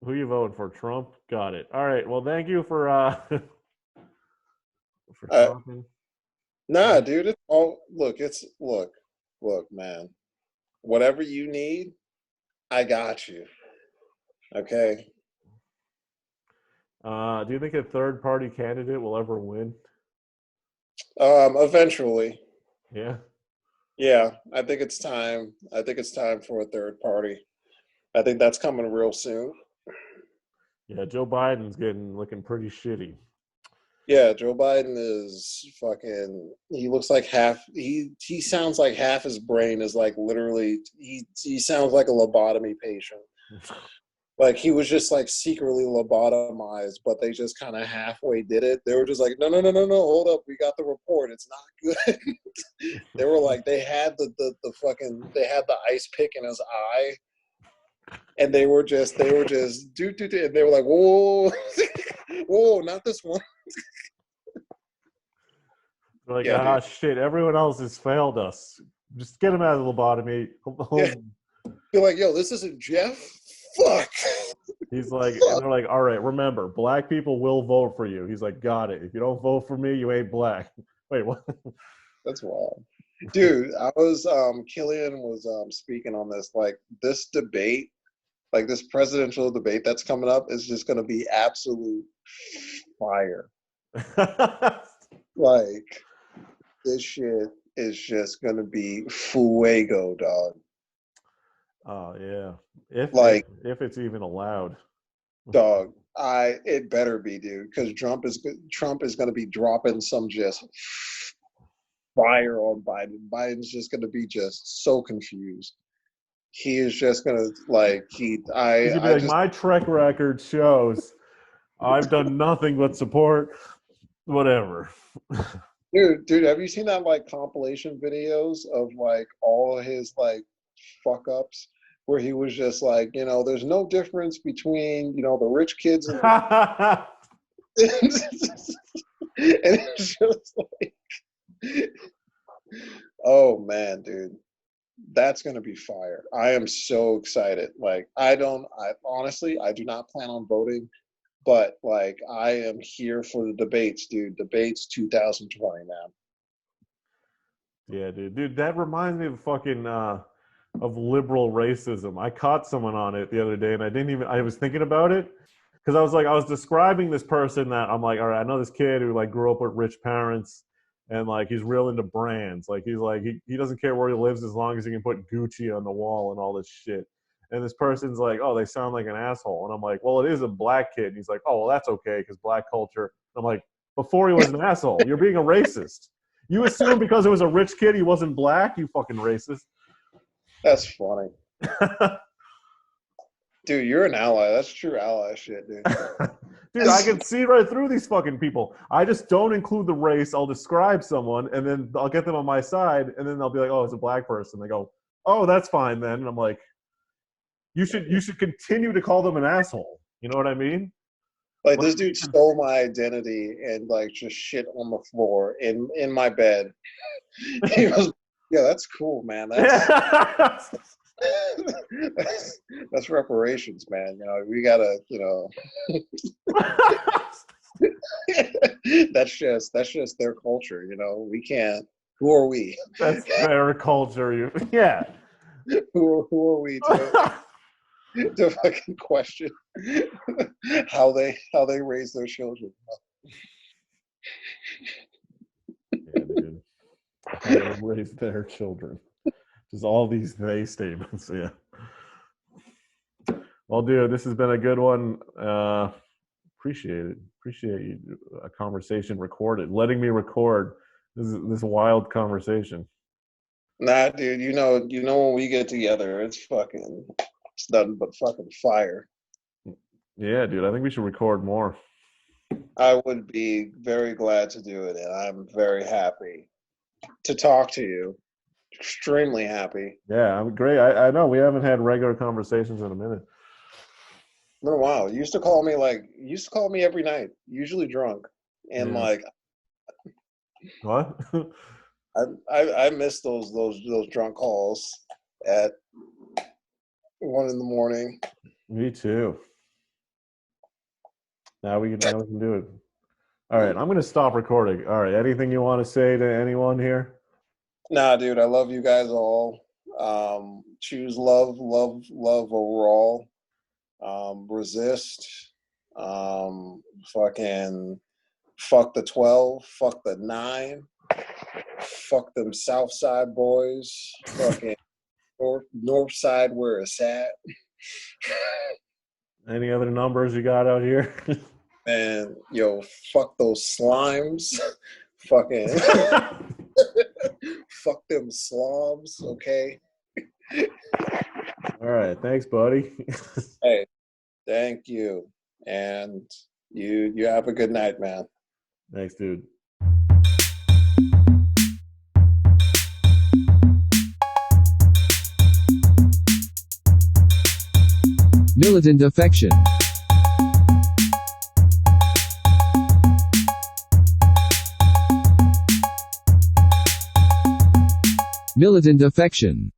Who you voting for? Trump? Got it. All right. Well, thank you for talking. Nah, dude. It's all look, man. Whatever you need, I got you. Okay. Do you think a third-party candidate will ever win? Eventually. Yeah. Yeah, I think it's time. I think it's time for a third party. I think that's coming real soon. Yeah, Joe Biden's looking pretty shitty. Yeah, Joe Biden is fucking. He looks like he sounds like half his brain is literally. He sounds like a lobotomy patient. Like he was just secretly lobotomized, but they just kind of halfway did it. They were just like, no, hold up, we got the report. It's not good. They were like, they had the ice pick in his eye, and they were just do, and they were like, whoa, whoa, not this one. They're like, Yeah, dude. shit, everyone else has failed us. Just get him out of the lobotomy. Yeah. You're like, yo, this isn't Jeff. Fuck. He's like, and they're like, all right, remember, black people will vote for you. He's like, got it. If you don't vote for me, you ain't black. Wait, what? That's wild. Dude, I was Killian was speaking on this, like this debate, like this presidential debate that's coming up is just gonna be absolute fire. Like this shit is just gonna be fuego, dog. Oh yeah. If it's even allowed. Dog, it better be, dude, because Trump is gonna be dropping some just fire on Biden. Biden's just gonna be just so confused. He is just gonna like He's gonna be like, my track record shows I've done nothing but support whatever. Dude, have you seen that like compilation videos of like all his like fuck ups where he was just like, there's no difference between, the rich kids and and it's just like, oh man, dude, that's gonna be fire. I am so excited. Like, I honestly do not plan on voting, but like I am here for the debates, dude. Debates 2020, man. Yeah, dude, that reminds me of fucking of liberal racism. I caught someone on it the other day, and I was thinking about it because I was describing this person that I'm like, all right, I know this kid who like grew up with rich parents, and like he's real into brands. Like he doesn't care where he lives as long as he can put Gucci on the wall and all this shit. And this person's like, oh, they sound like an asshole, and I'm like, well, it is a black kid. And he's like, oh, well, that's okay because black culture. And I'm like, before he was an asshole, you're being a racist. You assume because it was a rich kid he wasn't black, you fucking racist. That's funny. Dude, you're an ally. That's true ally shit, dude. Dude, I can see right through these fucking people. I just don't include the race. I'll describe someone, and then I'll get them on my side, and then they'll be like, oh, it's a black person. They go, oh, that's fine then. And I'm like, you should continue to call them an asshole. You know what I mean? Like, this dude stole my identity and like just shit on the floor in my bed. He was, yeah, that's cool, man. That's reparations, man. We gotta, that's just their culture. We can't. Who are we? That's their culture. Yeah. Who are we to fucking question how they raise their children? Yeah, dude. How they raise their children. Just all these they statements. Yeah. Well, dude, this has been a good one. Appreciate it. Appreciate you. A conversation recorded. Letting me record this wild conversation. Nah, dude. When we get together, it's nothing but fucking fire. Yeah, dude. I think we should record more. I would be very glad to do it, and I'm very happy to talk to you. Extremely happy. Yeah, I'm great. I know we haven't had regular conversations in a minute. It's been a while. You used to call me every night, usually drunk, and like. What? I miss those drunk calls at 1 a.m. Me too. Now we can do it. All right, I'm gonna stop recording. All right, anything you want to say to anyone here? Nah, dude, I love you guys all. Choose love overall. Resist. Fucking fuck the 12. Fuck the 9. Fuck them South Side boys. Fucking North Side where it's at. Any other numbers you got out here? And yo, fuck those slimes. Fucking fuck them slobs, okay? All right, thanks, buddy. Hey, thank you. And you have a good night, man. Thanks, dude. Militant affection. Militant affection.